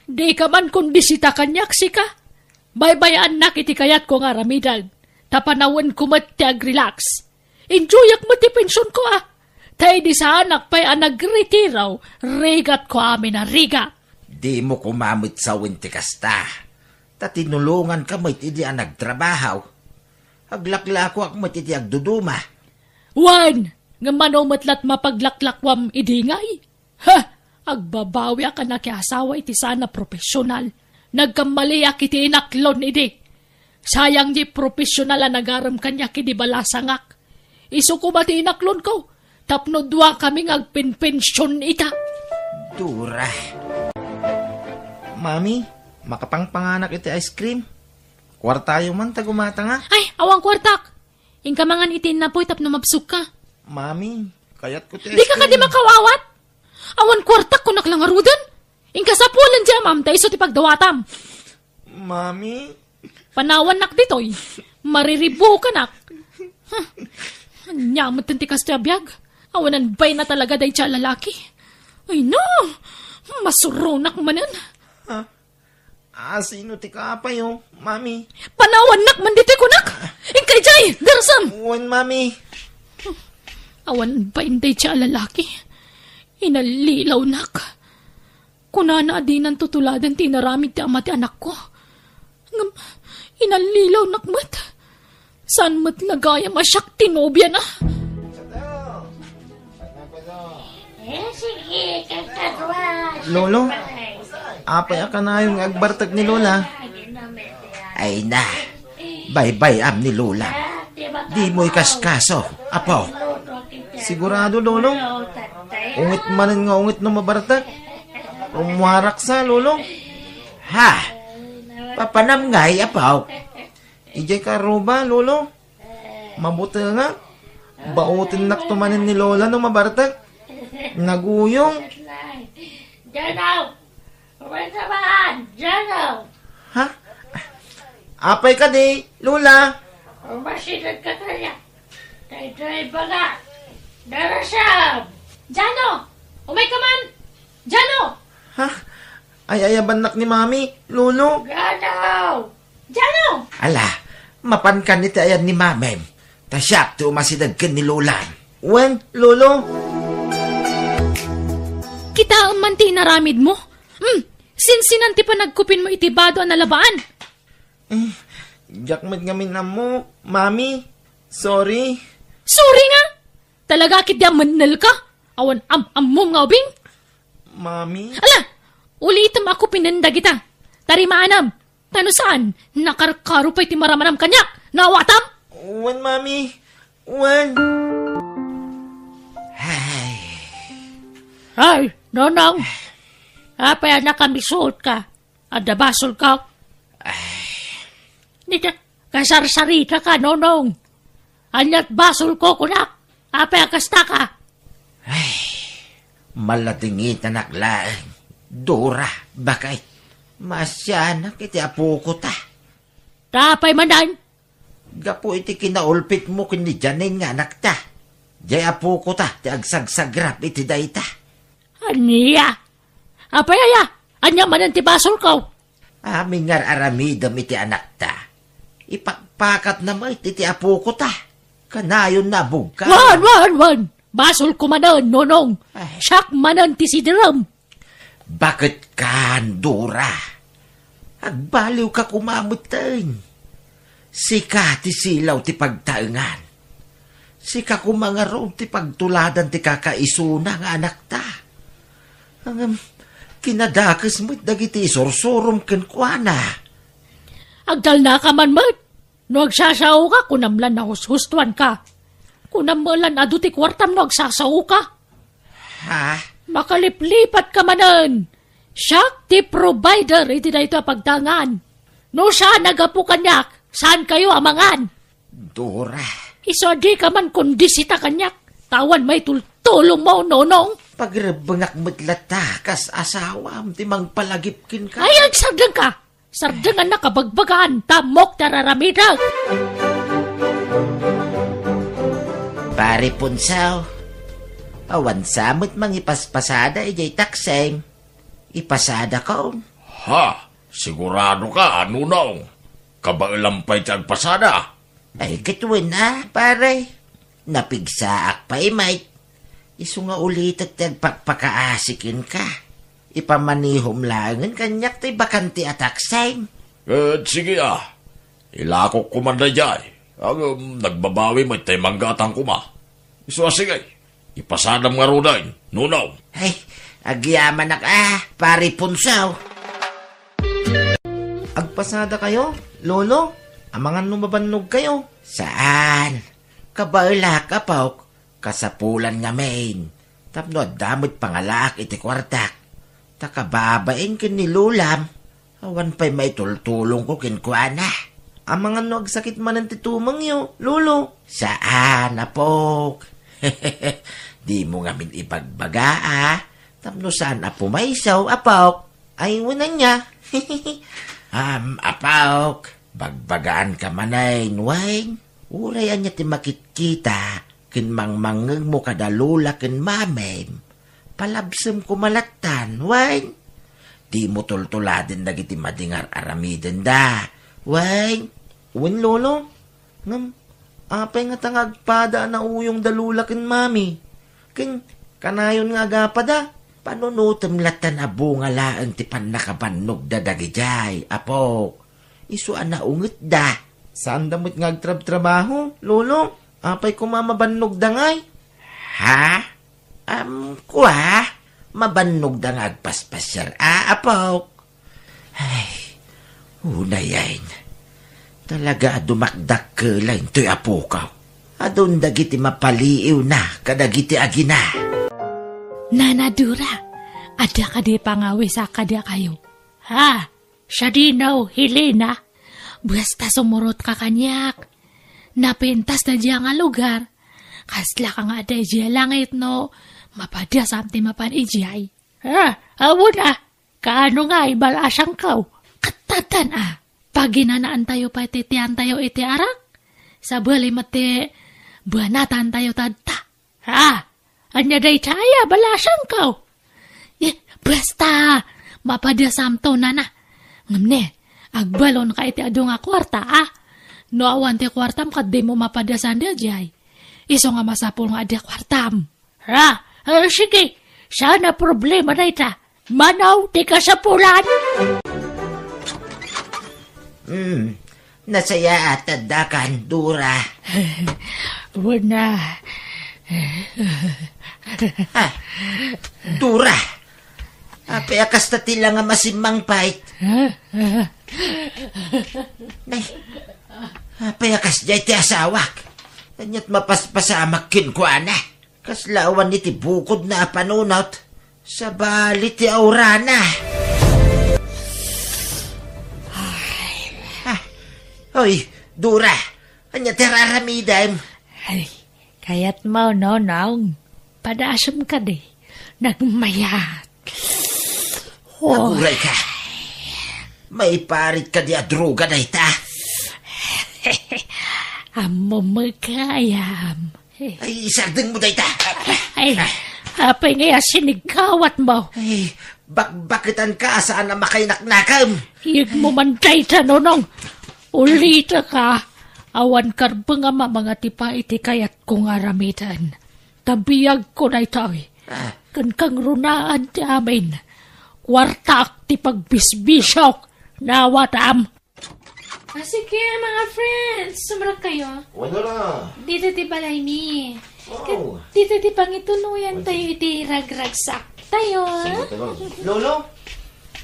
Di ka man kung bisita kanyak sika. Baybayaan na kiti kayat ko nga ramidan. Tapanawan ko mati ag-relax. Enjoyak mati pensyon ko Tay di sa anak pa'y nagretiraw. Rigat ko amin na riga. Di mo kumamit sa winti kasta. Tatinulungan ka mo iti ang nagtrabahaw. Aglakla ko ak mo iti agduduma. Wan! Nga manomatlat mapaglaklakwam idingay. Agbabawi ka na kaya asawa iti sana profesional. Nagkamali iti inaklon iti. Sayang di profesional ang nagaram kanya kidi balasangak. Isu ko ba ti inaklon ko? Tapno dua kaming agpinpensyon ita. Dura. Mami, makapangpanganak iti ice cream. Kwartayo man tagumata nga. Ay, awang kwartak. Ingkamangan itin na po'y tapno mabsuk ka. Mami, kayat ko ti ice Di ka cream. di makawawat. Awan kwartak ko naklangarudan. Ingkasapulan dyan, ma'am, tayo ti pagdawatam. Mami. Panawan nak ditoy. Mariribo ka nak. Anyamat ang tikas ti abiyag. Awanan bay na talaga day siya lalaki. Ay no, masuronak manan. Sino ti kapayo, mami? Panawan nak man dito'y kunak. Ingkay jay, darsam. Uwan, mami. Awan bay day siya lalaki. Inalilaw nak. Kunana adinan tutuladan tinaramid ti ama ti anak ko. Inalilaw nak mat. Saan mat lagaya masyak tinobya na? Sige, kakatwa. Lolo, apay ka na yung agbartag ni Lola. Ay na, bye-bye am ni Lola. Di mo ikaskaso, apo. Sigurado, Lolo. Ungit manin nga ungit na mabartag. Umuharak sa, Lolo. Ha? Papanam nga, apaw. Ijay ka roba, Lolo. Mabuti nga. Bautin naktumanin ni Lola no mabartag. Naguyong. Jano! Uwan naman! Jano! Ha? Apay ka di, Lola. Umasinag ka kaya. Tay-tay ba nga? Darasam! Jano! Umay ka man! Jano! Ha? Ay ayaban ni Mami, Lolo. Jano! Jano! Ala, mapan ka ni tayan ni Mamem. Tasyak ti umasidag ka ni Lola. Wen, Lolo. Kita ang manti naramid mo? Sinsinan ti pa nagkupin mo itibado ang nalabaan? Jakmat ngamin na mo, Mami. Sorry. Sorry nga! Talaga kit di manal ka? Awan am-am nga ubing? Mami. Ala! Ulitam ako pinanda kita. Tarimaanam. Tano saan? Nakarkaro pa'y timaramanam kanyak. Nawatam? Wen, Mami. Wen. Ay, nonong. Apay na kami suot ka. Adabasol ka. Nita, kasarsarita ka, nonong. Anyat basol ko kunak. Apay kasta ka. Malatingit na naklaan. Dora, bakit? Masyanak iti apo ko ta. Tapay manan. Gapo iti kinaulpit mo kini Janin nga anak ta. Jay apo ko ta, ti agsagsagrap iti dayta. Aniya. Apay aya, anya manan ti basol ko. Aming nga aramidam iti anak ta. Ipakpakat naman iti apo ko ta. Kanayon na bugka. Wan. Basol ko manan, nonong. Siyak manan ti sidiram. Bakit ka, Dora? Agbaliw ka kumamutan. Sika ti silaw ti pagtaengan. Sika kumangaraw ti pagtuladan ti kakaisuna nga anak ta. Ang kinadakas mo't dagiti sorsorom kenkwana. Agdal na ka man mat. No agsasaw ka, kunamlan na hushustuan ka. Kunamlan adu ti kwartam no agsasaw ka. Ha? Makaliplipat ka manan. Siya ti provider iti na ito pagdangan. No siya nagapu kanyak, saan kayo amangan? Dora. Iso di ka man kondisita kanyak. Tawan may tultulong mo, nonong. Pagrabangak mo't latakas asawam ti mangpalagipkin ka. Ay, sardang ka. Sardangan na kabagbagaan. Tamok tararamidag. Pare punsaw. Awan samot mang ipaspasada ijay takseng. Ipasada ka. Ha? Sigurado ka, nunong. Kabaalampay tiyag pasada. Ay, katuwin na, pare. Napigsaak pa, mate. Iso nga ulit at pagpakaasikin ka. Ipamanihom langan kanyak tay bakanti atakseng. Sige ilakok kumanda dyan. Nagbabawi mo tay manggatang kuma. Iso sige, ipasadam nga rudain, nunong. Ay, agyaman na ka, pare punsaw. Agpasada kayo, Lolo? Amangan numabannog kayo. Saan? Kabaila ka, Pauk. Kasapulan nga main. Tapno damot pangalak iti kwartak. Takababain kin ni Lulam. Awan pa'y may tultulong ko kinkwana. Amangan no agsakit man ang titumang yo, Lolo. Saan, Apok? Di mo nga min ipagbaga, Tapno saan apo maisaw, Apok? Ay, wala niya. Apok. Bagbagaan ka manay, Wayne. Urayan niya ti makitkita. Kinmangmangeng mo kadalula kin mamem. Palabsem ko malatan, Wayne. Di mo tultuladin dagiti madingar aramiden da, Wayne. Wen, Lolo? Ngam, apay nga tangagpada na uyong dalula kin mami. Kanayon nga agapada. Panunutem latan abo nga laan ti panakabannog da dagijay, Apok. Isu ana unget da. Saan damot nga agtrab-trabaho, Lolo? Apay ko mamabannog da ngay. Ha? Kuha? Mabannog da nga agpaspasyar, Apok. Ay, unayain. Talaga dumakdak ka lang to'y Apokaw. Adun dagiti mapaliiw na, kadagiti agina. Nanadura, ada ka di pangawi sa kada kayo. Ha? Siya dinaw, Helena. Basta sumurot ka kanyak. Napintas na diya nga lugar. Kasla ka nga day jay langit no. Mapadya samti mapan ijay. Awo na. Kaano nga ibalasang kau. Katatan Paginanaan tayo pa titian tayo iti arak. Sa bali mati buanatan tayo tadta. Anya day chaya balasang kau. Basta mapadya samto na. Ngamne, agbalon ka iti ado nga kwarta No awan ti kwartam kat di mo mapadasan di ajay. Iso nga masapol nga adi kwartam. Sige, sana problema na ita. Manaw, di ka sa pulan. Nasaya at tadakan, Dura. Wala. Dura, akas na tila nga masimang pait. Akas jay ti asawak. Kanyat mapaspasamak kinkwana. Kaslawan ni ti bukod na panunot. Sa bali ti aurana. Hoy, Dura, anya ti raramidam. Ay, kayat mo no, naong. Padaasam ka di. Nagmayat. Naguray ka. May parit ka di adruga na ita. Amo magkayam. Ay, isardeng mo na ita. Ay, apay ngaya sinigkawat mo. Ay, bakbakitan ka saan na makainaknakam. Hiyag mo man day sa nonong. Ulita ka. Awan karba nga mga tipa iti kayat kong aramitan. Tabiyag ko na ito. Kan kang runaan ti amin. Kwartak ti pagbisbisyok. Nawatam. Sige, mga friends. Sumrak kayo. Wala na. Dito ti balay mi. Oh. Dito ti pangituluyan tayo iti ragragsak tayo. Lolo,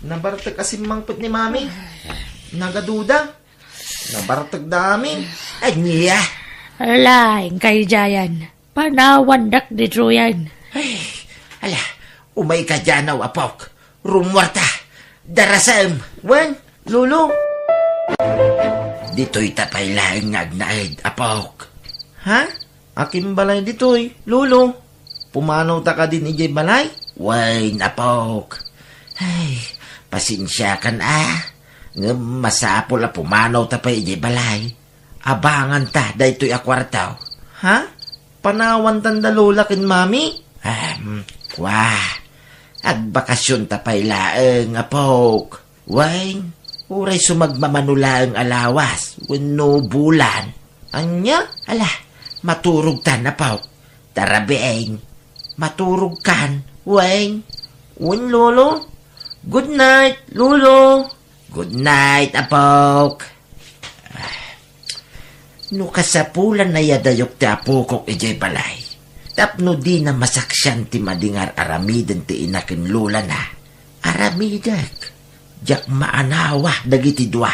nabartag kasi mangpot ni Mami. Nagaduda. Nabartag dami. Anya. Alaing kay Jayan. Panawandak di Troyan. Ay, ala, umay ka dyan na wapok. Rumwarta. Darasam. Wen, Lolo. Dito'y tapay laing ngagnaid, apok. Ha? Akim balay ditoy, Lolo. Pumanaw ta ka din ijay balay? Way, apok. Ay, pasensya kan Nga masapol a pumanaw tapay ijay balay. Abangan ta, daytoy akwartaw. Ha? Panawan tanda Lola kin Mami? Agbakasyon tapay laeng, apok. Way, uray sumagmamanula ang alawas, wano bulan. Anya? Ala, maturog tan, apok. Tarabeeng, maturog kan, weng. Wen, Lolo. Good night, Lolo. Good night, apok. No kasapulan na yadayok ti apokok ijay balay. Tapno di na masaksyan ti madingar aramiden ti inakin lula na. Aramidek. Jak maanawa dagiti dua.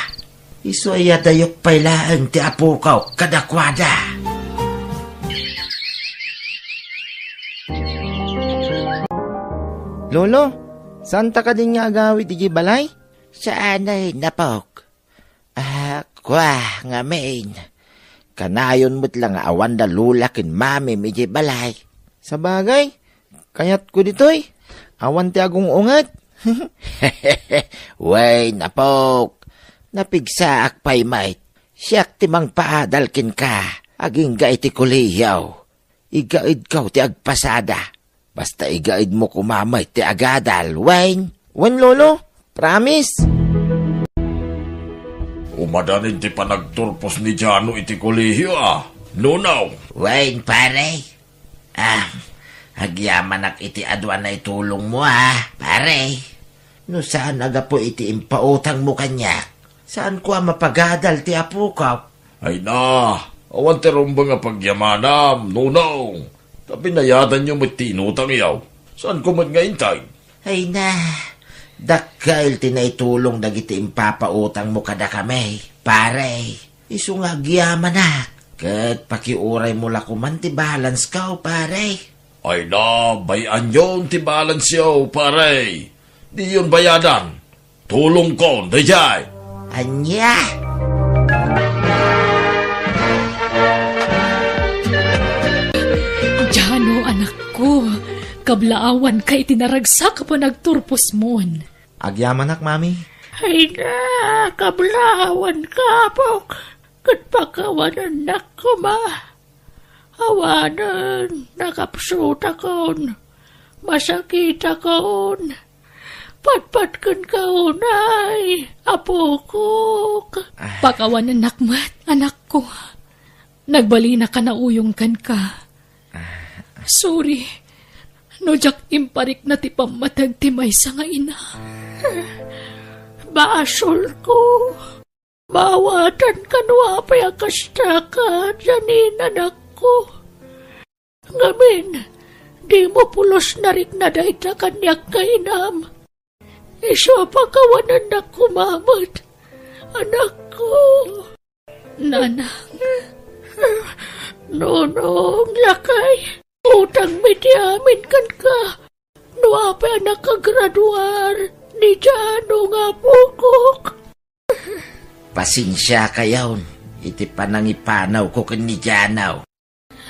Isu ay yadayok pailaan ti apokaw kadakwada. Lolo, saan ta ka din nga agawit ijay balay? Saan ay napok? Nga main. Kanayon mo't lang awan da lula kin mami ijay balay. Sa bagay, kayat ko ditoy. Awan ti agong ungat. Way, napok. Napigsaak pa'y mait. Siyak timang paadalkin ka. Aging ga iti kuliyaw. Igaid kaw ti agpasada. Basta igaid mo kumamay ti agadal, Wayne. Wen, Lolo. Promise. Umadanin ti panagturpos ni Jano iti kolehiyo Nunaw. Wayne, pare. Agyaman ak iti adwan na itulong mo pare. No saan aga po iti impautang mo kanya? Saan ko mapagadal ti apo ka? Ay na, awan ti rumba nga pagyamanam, Nunaw. Tapi nayadan nyo mo't tinutang iyaw. Saan ko man nga intay? Ay na, dakkail tinaitulong dagiti impapautang mo kada kami, pare. Isu nga agyaman kat pakiuray mo lakuman ti balance ka, pare. Ay na, bayan yun ti balance yaw, pare. Di yun bayadan. Tulong ko, dayay. Anya? Jano, anak ko, kablaawan kay tinaragsak pa nagturpos mon. Agyaman mami. Ay na, kablawan ka po. Katpakawanan na ko ma. Awanan, nakapsut akon. Masakit akon. Patpat kan kaunay, apo ko. Pakawanan nakmat, anak ko. Nagbali na ka na uyong kan ka. Sorry. No jak imparik na ti pamatag ti maysa nga ina. Basol ko. Mawatan ka no apay akasta ka, janin anak ko. Ngamin, di mo pulos na rin na dahit na kanyak kainam. Iso pakawanan na kumamat, anak ko. Nanang. Nonong lakay, utang medyamin kan ka. Nuapay anak kagraduar, ni Jano nga pukok. Pasensya kayaw, iti panangipanaw ko kan ni Janaw.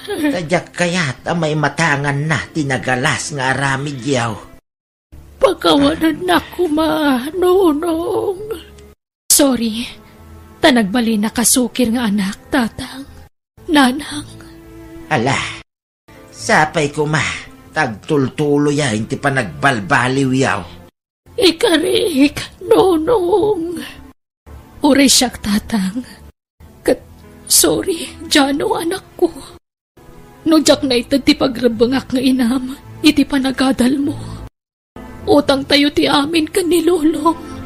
Tadyak kayat may matangan na tinagalas nga aramid yaw. Pagkawanan na kuma, nonong. Sorry. Tanagbali na kasukir nga anak, tatang. Nanang. Ala, sapay ko ma, tagtultulo ya, hindi pa nagbalbaliw yaw. Ikarik, nonong. Uray siyak, tatang. Sorry, Jano, anak ko. No jak na ito ti pagrabangak nga inam, iti panagadal mo. Utang tayo ti amin ka ni Lolong.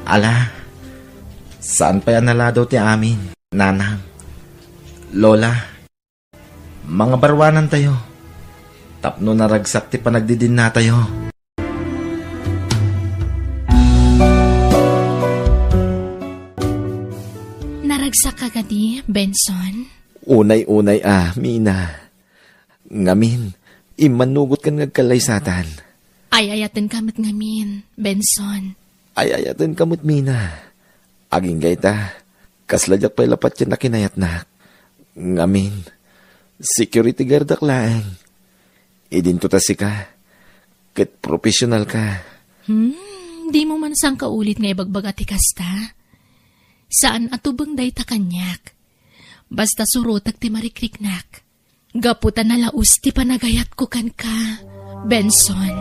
Ala, saan pa yan naladaw ti amin, nanang? Lola, mga barwanan tayo. Tapno naragsak ti panagdidin na tayo. Naragsak ka gadi, Benson? Unay-unay Mina. Ngamin, imanugot kan ngagkalaysatan. Ayayatin kamot ngamin, Benson. Ayayatin kamot, Mina. Aging gayta, kasladyak pa'y lapat yan na kinayatnak. Ngamin, security guard aklaan. Idinto ta si ka. Kat professional ka. Di mo man sang kaulit nga ibagbaga ti kasta. Saan atubang day ta kanyak? Basta surotag ti marikriknak. Gaputan na laus ti panagayat ko kan ka, Benson.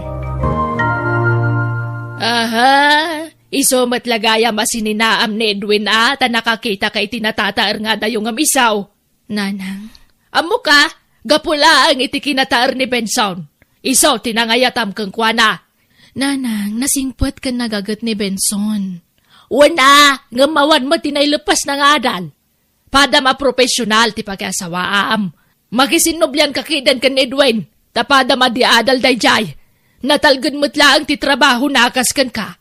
Aha, iso matlagaya masininaam ni Edwin ta nakakita kay tinatataar nga dayong amisaw. Nanang. Amo ka, gapula ang iti kinataar ni Benson. Iso tinangayatam kang kuana. Nanang, nasingpot ka nagagat ni Benson. Wana, ngamawan mo tinaylupas ng adal. Padam a profesional ti pag-asawaam. Makisinobyan kakidan kan Edwin. Tapadam a di adal dayjay. Natalgad mo't laang ti trabaho nakas kan ka.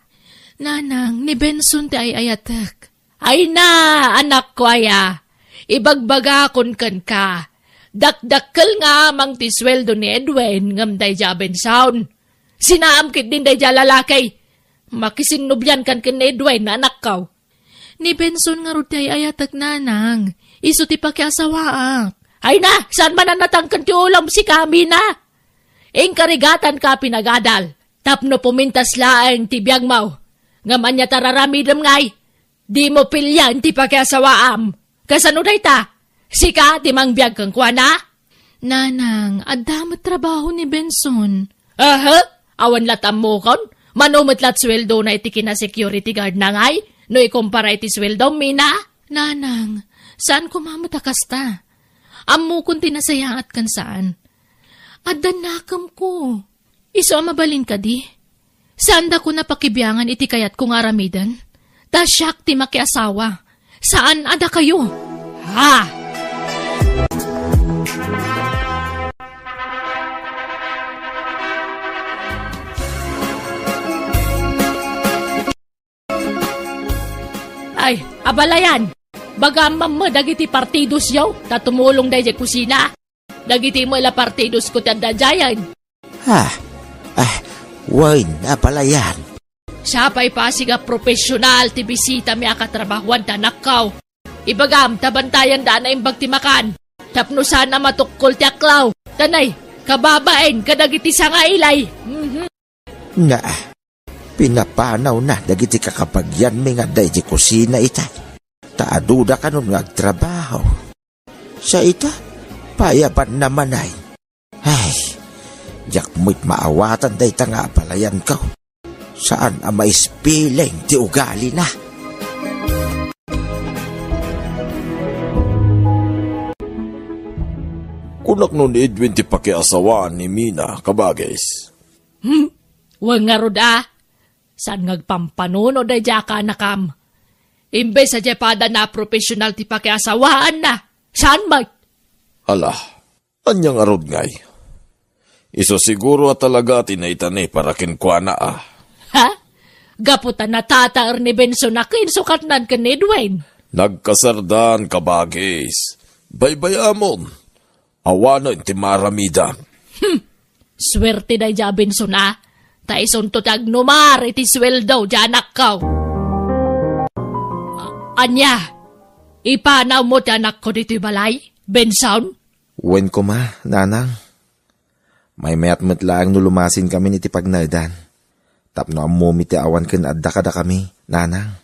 Nanang, ni Benson ti ayatak. Ay na, anak ko aya. Ibagbaga kon kan ka. Dakdakkel nga mang ti sweldo ni Edwin ngam dayja Benson. Sinaamkit din dayja lalakay. Makisinobyan kan Edwin na anak kaw. Ni Benson nga ruti ay ayatak, nanang. Iso ti pakiasawaak. Ay na, saan man natangkan ti ulam si kami na? Karigatan ka pinagadal. Tapno pumintas laang ti biyag mau. Ngaman niya tararamidam ngay. Di mo pilyan ti pakiasawaam. Kasano day ta? Sika ti mang biyag kang kuana? Nanang, adamot trabaho ni Benson. Aha, awan latam mo kon. Manumot lat sweldo na iti kina security guard na ngay. No ikumpara iti sweldo, Mina? Nanang, saan kumamatakas ta? Ammo kung tinasayaat kan saan. Adan nakam ko. Iso mabalin ka di? Saan da ko napakibiyangan iti kayat kong aramidan? Tasyak ti makiasawa. Saan ada kayo? Ha? Ay, abalayan. Bagamam mo, dagiti partidos yaw, tatumulong dahi dyan kusina. Dagiti mo ila partidos ko tanda dyan. Wain, apalayan. Siya pa'y pasiga profesional, ti bisita mi akatrabahuan tanakaw. Ibagam, tabantayan da na imbag timakan. Tapno sana matukkol ti aklaw. Tanay, kababain, kadagiti sa nga ilay. Na, pinapanaw na dagiti kakapagyan mi nga day di kusina ita. Taaduda ka nun nga agtrabaho. Sa ita, payaban naman ay. Ay, yak mo't maawatan day ta nga palayan ko. Saan ang maispiling ti ugali na? Kunak nun Edwin ti pakiasawaan ni Mina, kabagays. Wang nga rod Saan ngagpampanuno day jaka nakam? Imbes sa jepada na profesional ti pakiasawaan na. Saan ba? Ala, anyang arod ngay. Iso siguro at talaga tinaytani para kinkwana Ha? Gaputan na tataar ni Benson na kinsukatnan ka ni Edwin. Nagkasardan kabagis. Baybayamon. Awanon ti maramida. Swerte day ja Benson Taison to tagnumar iti sweldo janak kaw. Anya, ipanaw mo ti anak ko dito balay, Benson? Wen ko ma, nanang. May mayat lang no lumasin kami niti pagnaldan. Tapno ammo ti awan ken adda kada kami, nanang.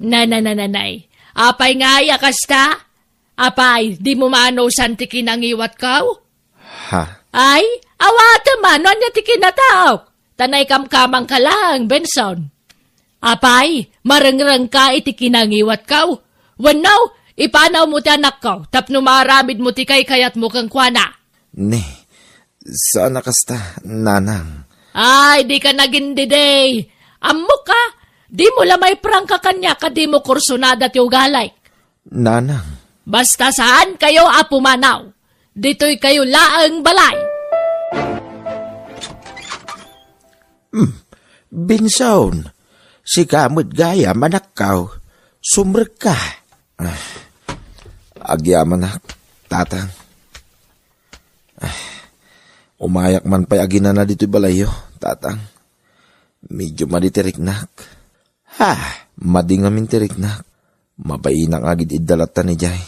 Nanay. Apay nga kasta? Apay, di mo maano san ti kinangiwat kaw? Ha? Ay, awata man, no anya ti kinataok. Tanay kamkamang ka lang, Benson. Apay, marangrang ka iti kinangiwat kaw. Wanaw, ipanaw mo ti anak kaw, tapno maramid mo ti kayat mo kang kwana. Ne, saan nakasta, nanang? Ay, di ka nagindiday. Ammo ka, di mo lamay prangka kanya ka di mo kursunada ti ugalay. Nanang. Basta saan kayo apumanaw, dito'y kayo laang balay. Benson, si kamot gaya manakaw, sumrek ka. Agyaman na, tatang. Umayak man pa'y agina na dito'y balayo, tatang. Medyo maditiriknak. Ha? Mading amin tiriknak. Mabainang agid idalatan ni Jay.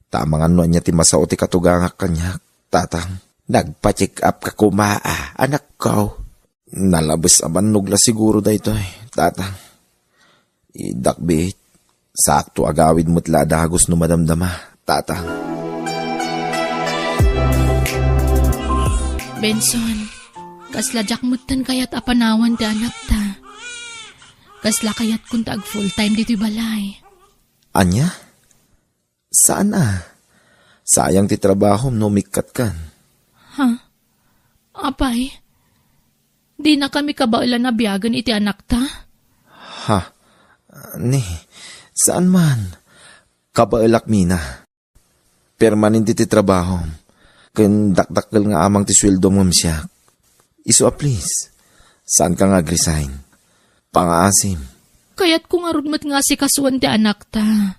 Tamang ano niya ti masao ti katugangak kanyak, tatang. Nagpa-check up ka kumaa, anak ko. Nalabas aman nugla siguro da ito tatang. Idakbit, sakto agawid mo't ladagos no madamdama, tatang. Benson, kasla jakmutan kayat apanawan ti anak ta. Kasla kayat kun tag full time dito'y balay. Anya? Saan Sayang ti trabaho no mikat kan. Ha? Apay? Di na kami kabailan na biyagan iti anak ta? Ha? Ni, saan man? Kabailak mina. Permanente ti trabaho. Ken dakdakkel nga amang ti sweldo mo siya. Iso please. Saan ka nga resign? Pangaasim. Kayat ko nga rudmat nga si kasuan ti anak ta.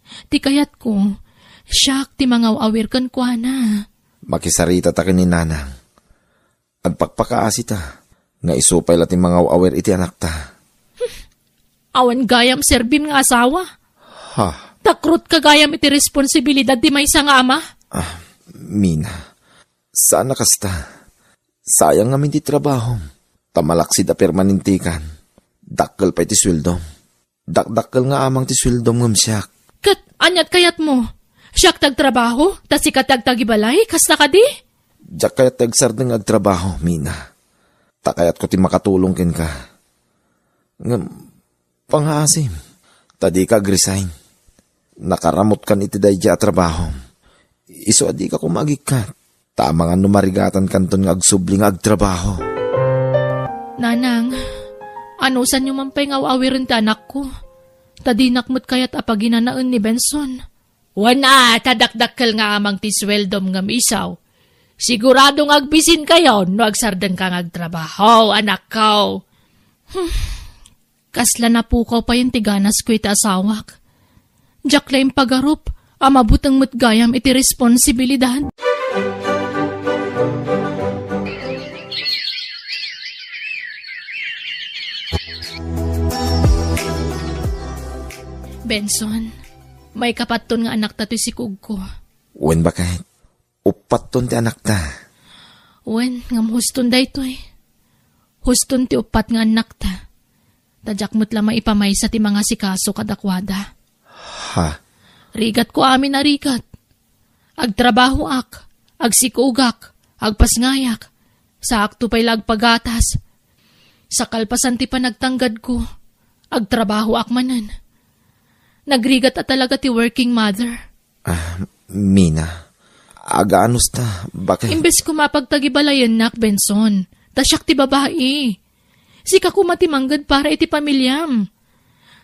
Ti kayat ko, siyak ti mga awir kan kwa na. Makisarita ta ni nanang. Agpakpakaasi ta. Nga isupay lating mga awer iti anak ta. Awan gayam serbim nga asawa. Ha? Takrut ka gayam iti responsibilidad di may nga ama. Mina, saan nakasta? Sayang namin ti trabaho. Tamalaksid a permanentikan. Dakkel pa iti swildom. Dakdakkel nga amang ti swildom ngam siyak. Kat, anyat kayat mo? Siyak tagtrabaho? Tas ikatag tagibalay? Kasta ka di? Diyak kayat tagsardeng agtrabaho, Mina. Takayat ko ti makatulong ken ka. Panghasim, tadi ka resign. Nakaramot kan iti dayja trabaho. Iso adi ka kumagikat. Tama nga numarigatan kanton nga agsubling agtrabaho. Nanang, anusan nyo man pa'y ngawawirin ti anak ko? Tadinakmot kayat apaginanaan ni Benson. Wana, tadakdakkel nga amang ti sweldom ngam isaw. Siguradong agbisin kayo no agsardan kang agtrabaho, anak ko. Kasla na pukaw pa yung tiganas ko iti asawak. Diyak lang pagarup, amabutang mutgayam iti responsibilidad. Benson, may kapaton nga anak ta to si Kugko. Wen ba kahit? Upat ton ti anak ta. Wen, ngam huston da ito eh. Huston ti upat nga anak ta. Tadyak mo't lama ipamay sa ti mga sikaso kadakwada. Ha? Rigat ko amin na rigat. Agtrabaho ak, agsikugak, agpasngayak, sa akto pa'y lagpagatas. Sa kalpasan ti panagtanggad ko, agtrabaho ak manan. Nagrigat at talaga ti working mother. Mina, agaanos ta, bakit? Imbes ko mapagtagibalayan nak, Benson, tasyak ti babae. Sika ko matimanggad para iti pamilyam.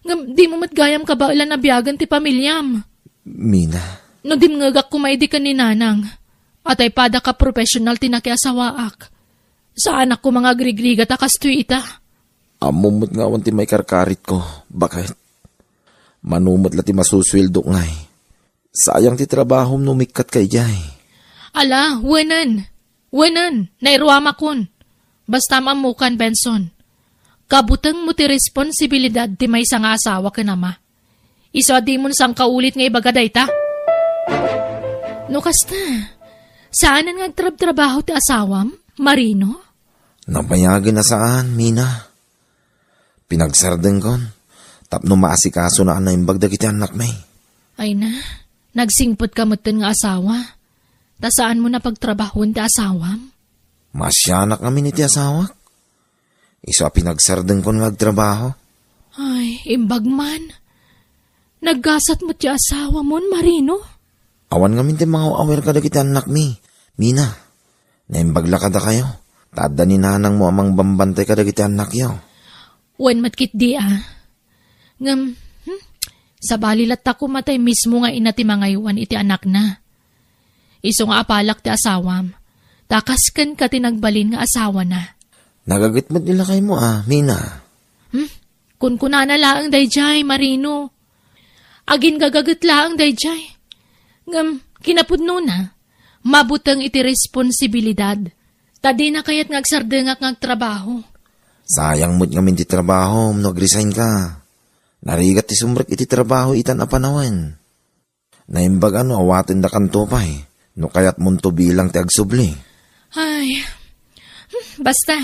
Di mo matgayam ka ba ilan na biyagan ti pamilyam? Mina. No dimngagak kumaidi ka ni nanang. At ay pada ka professional tinakiasawaak. Sa anak ko mga grigrigat akas ita. Amumot nga wanti may karkarit ko. Bakit? Manumot lati masuswildo ngay. Sayang ti trabaho numikat kay jay. Ala, wenan. Wenan, nairwama kun. Basta mamukan, Benson. Kabutang mo ti responsibilidad ti may sang asawa ka nama. Iso di mo sang kaulit nga ibagaday ta. No kasta, saan nga trabaho ti asawam, Marino? Napayagan na saan, Mina? Pinagsarden kon. Tapno maasikaso na ang naimbagda kiti anak may. Ay na, nagsingpot ka mo nga asawa. Ta saan mo na pagtrabahon ti asawam? Masyanak namin iti asawak. Iso pinagsarden kon nagtrabaho. Ay, imbag man. Naggasat mo ti asawa mo, Marino? Awan ngamin ti mga awer kada kiti anak mi. Mina, naimbagla kada kayo. Tada ni nanang mo amang bambantay kada kiti anak yo. Wen matkit di Ngam, sa balilat ako matay mismo nga ina ti mga iwan iti anak na. Iso nga apalak ti asawam. Takaskan ka tinagbalin nga asawa na. Nagagitmat nila kayo mo Mina. Kun kunana laang dayjay, Marino. Agin gagagat laang dayjay. Ngam, kinapudno na. Mabutang iti responsibilidad. Tadi na kayat ngagsardengak ngagtrabaho. Sayang mo't ngamin ti trabaho, nag-resign ka. Narigat ti sumrek iti trabaho itan apanawan. Naimbag awatin da kanto pa no kayat munto bilang ti agsubli. Ay, basta,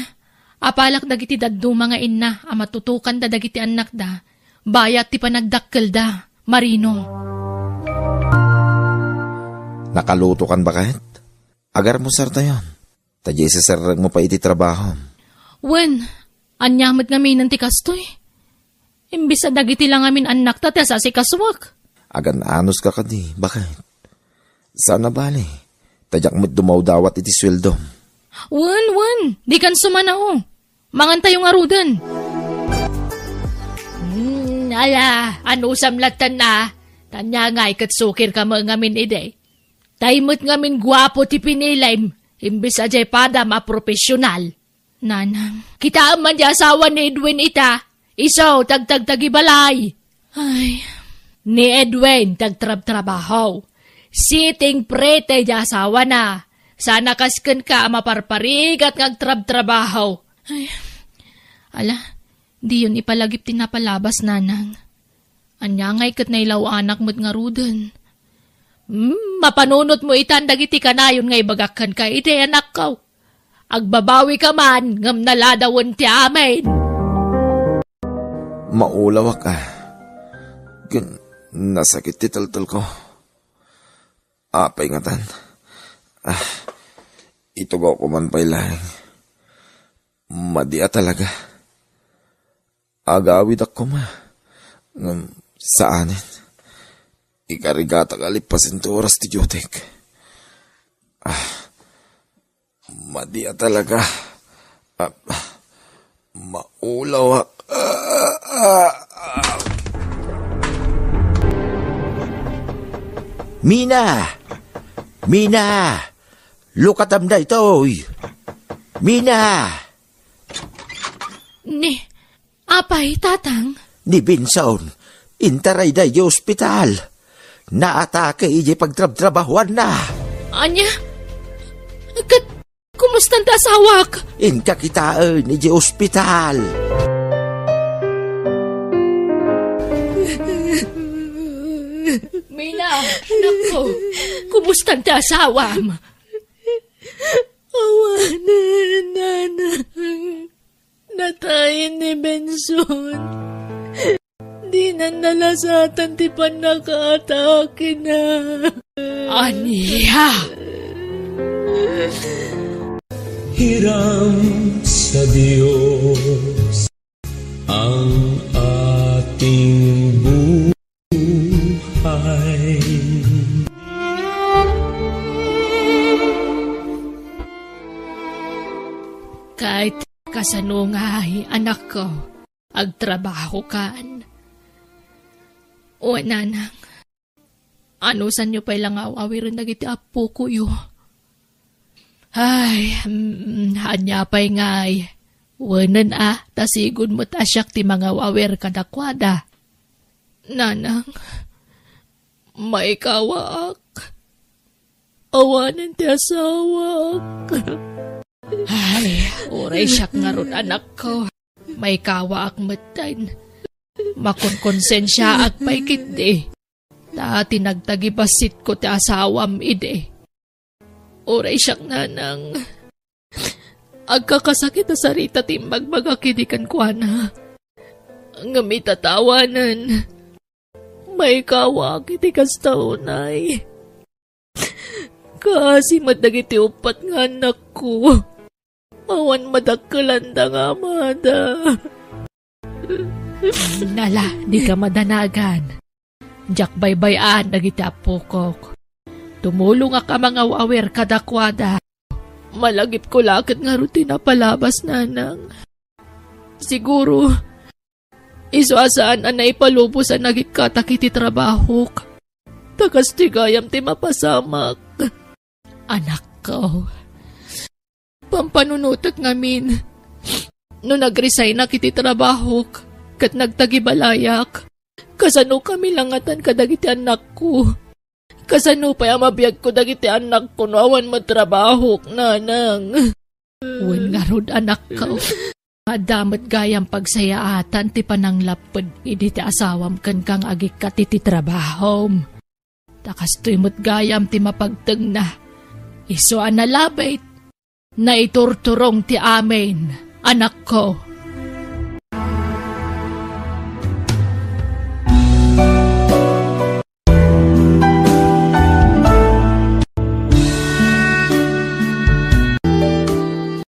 apalak dagiti daddo mga inna, matutukan da dagiti anak da, bayat ti panagdakkel da, Marino. Nakaluto kan ba kahit? Agar mo sarta yon. Tadya isasarag mo pa iti trabaho. Wen, anyamot ngamin ti kastoy. Imbis sa dagiti lang amin anak ta sa si kaswak. Agan anos ka kadi, bakit? Sana bali, tadyak mo't dumawdawat iti sweldo. Wen, di kan sumanao. Mangantay yung arudan. Ala, samlatan na. Tanya nga ikatsukir ka mga ngamin ide. Taimot ngamin guwapo ti pinilaim. Imbis ajay pada ma-profesyonal. Nanang, kita man di asawa ni Edwin ita. Iso, tagtagtagibalay. Ay, ni Edwin, tagtrab-trabaho. Siting prete di asawa na. Sana kasken ka maparparig at ngagtrab-trabaho. Ay, ala, di yun ipalagip tinapalabas, nanang. Anyangay kat nailaw anak mo't nga rudan. Mapanunot mo itan dagiti kanayon nga ibagakan ka iti anak ko. Agbabawi ka man, ngam naladawon ti amin. Maulawak ka. Nasakit ti taltal ko. Apay ngatan. Itugaw ko man pa'y lang. Madia talaga. Agawid ako saanin. Ikarigata kalipasin to oras ti Jotek. Madia talaga. Maulawak. Mina! Lukatam da ito. Mina! Ni, apay, tatang? Ni Binson, intaray da yung ospital. Naatake iji pagtrab-trabahuan na. Anya? Kumustan ta asawak? Inkakitaan iji ospital. Mina, anak ko, kumustan ta asawam? Awan, Nanang, natayin ni Benson. Di na nalasatan ti panakaatake na. Aniya! Hiram sa Diyos ang ating buhay. Kahit kasanungay, anak ko, agtrabaho kan. O nanang, ano san nyo pa ilang awawirin nagiti apo ko yo? Ay, hanya pa'y ngay. Wanan tasigod mo tasyak ti mga wawer kadakwada. Nanang, may kawaak. Awanan ti asawak. Ay, oray siyak nga ron anak ko. May kawaak matan. Makonkonsensya at pa'y kiti. Dati nagtagibasit ko ti asawam ide. Oray siyak nanang. Agkakasakit na sarita timbag magakidikan kwa na. Ngamit tatawanan. May kawa kiti kastaunay. Kasi madagiti upat nga anak ko. Awan madagkalanda nga mada. Nala, di ka madanagan. Jak baybayan dagiti apukok. Tumulong ka mga wawer kadakwada. Malagip ko lakit nga rutina palabas nanang. Siguro, isuasaan anay palubos ang nagikatakiti trabahok. Takas tigayam ti mapasamak. Anak ko, pampanunutak ngamin. No nag-resign na kiti trabahok, kat nagtagibalayak. Kasano kami langatan kadagiti anak ko. Kasano pa mabiyag ko dagiti anak ko no awan matrabahok, nanang. Wen nga rod anak ko. Madamat gayang pagsayaatan ti pananglapod idi ti asawam kan kang agikat iti trabahom. Takas to'y mo't gayam ti mapagtag na. Iso analabait na iturturong ti amin, anak ko.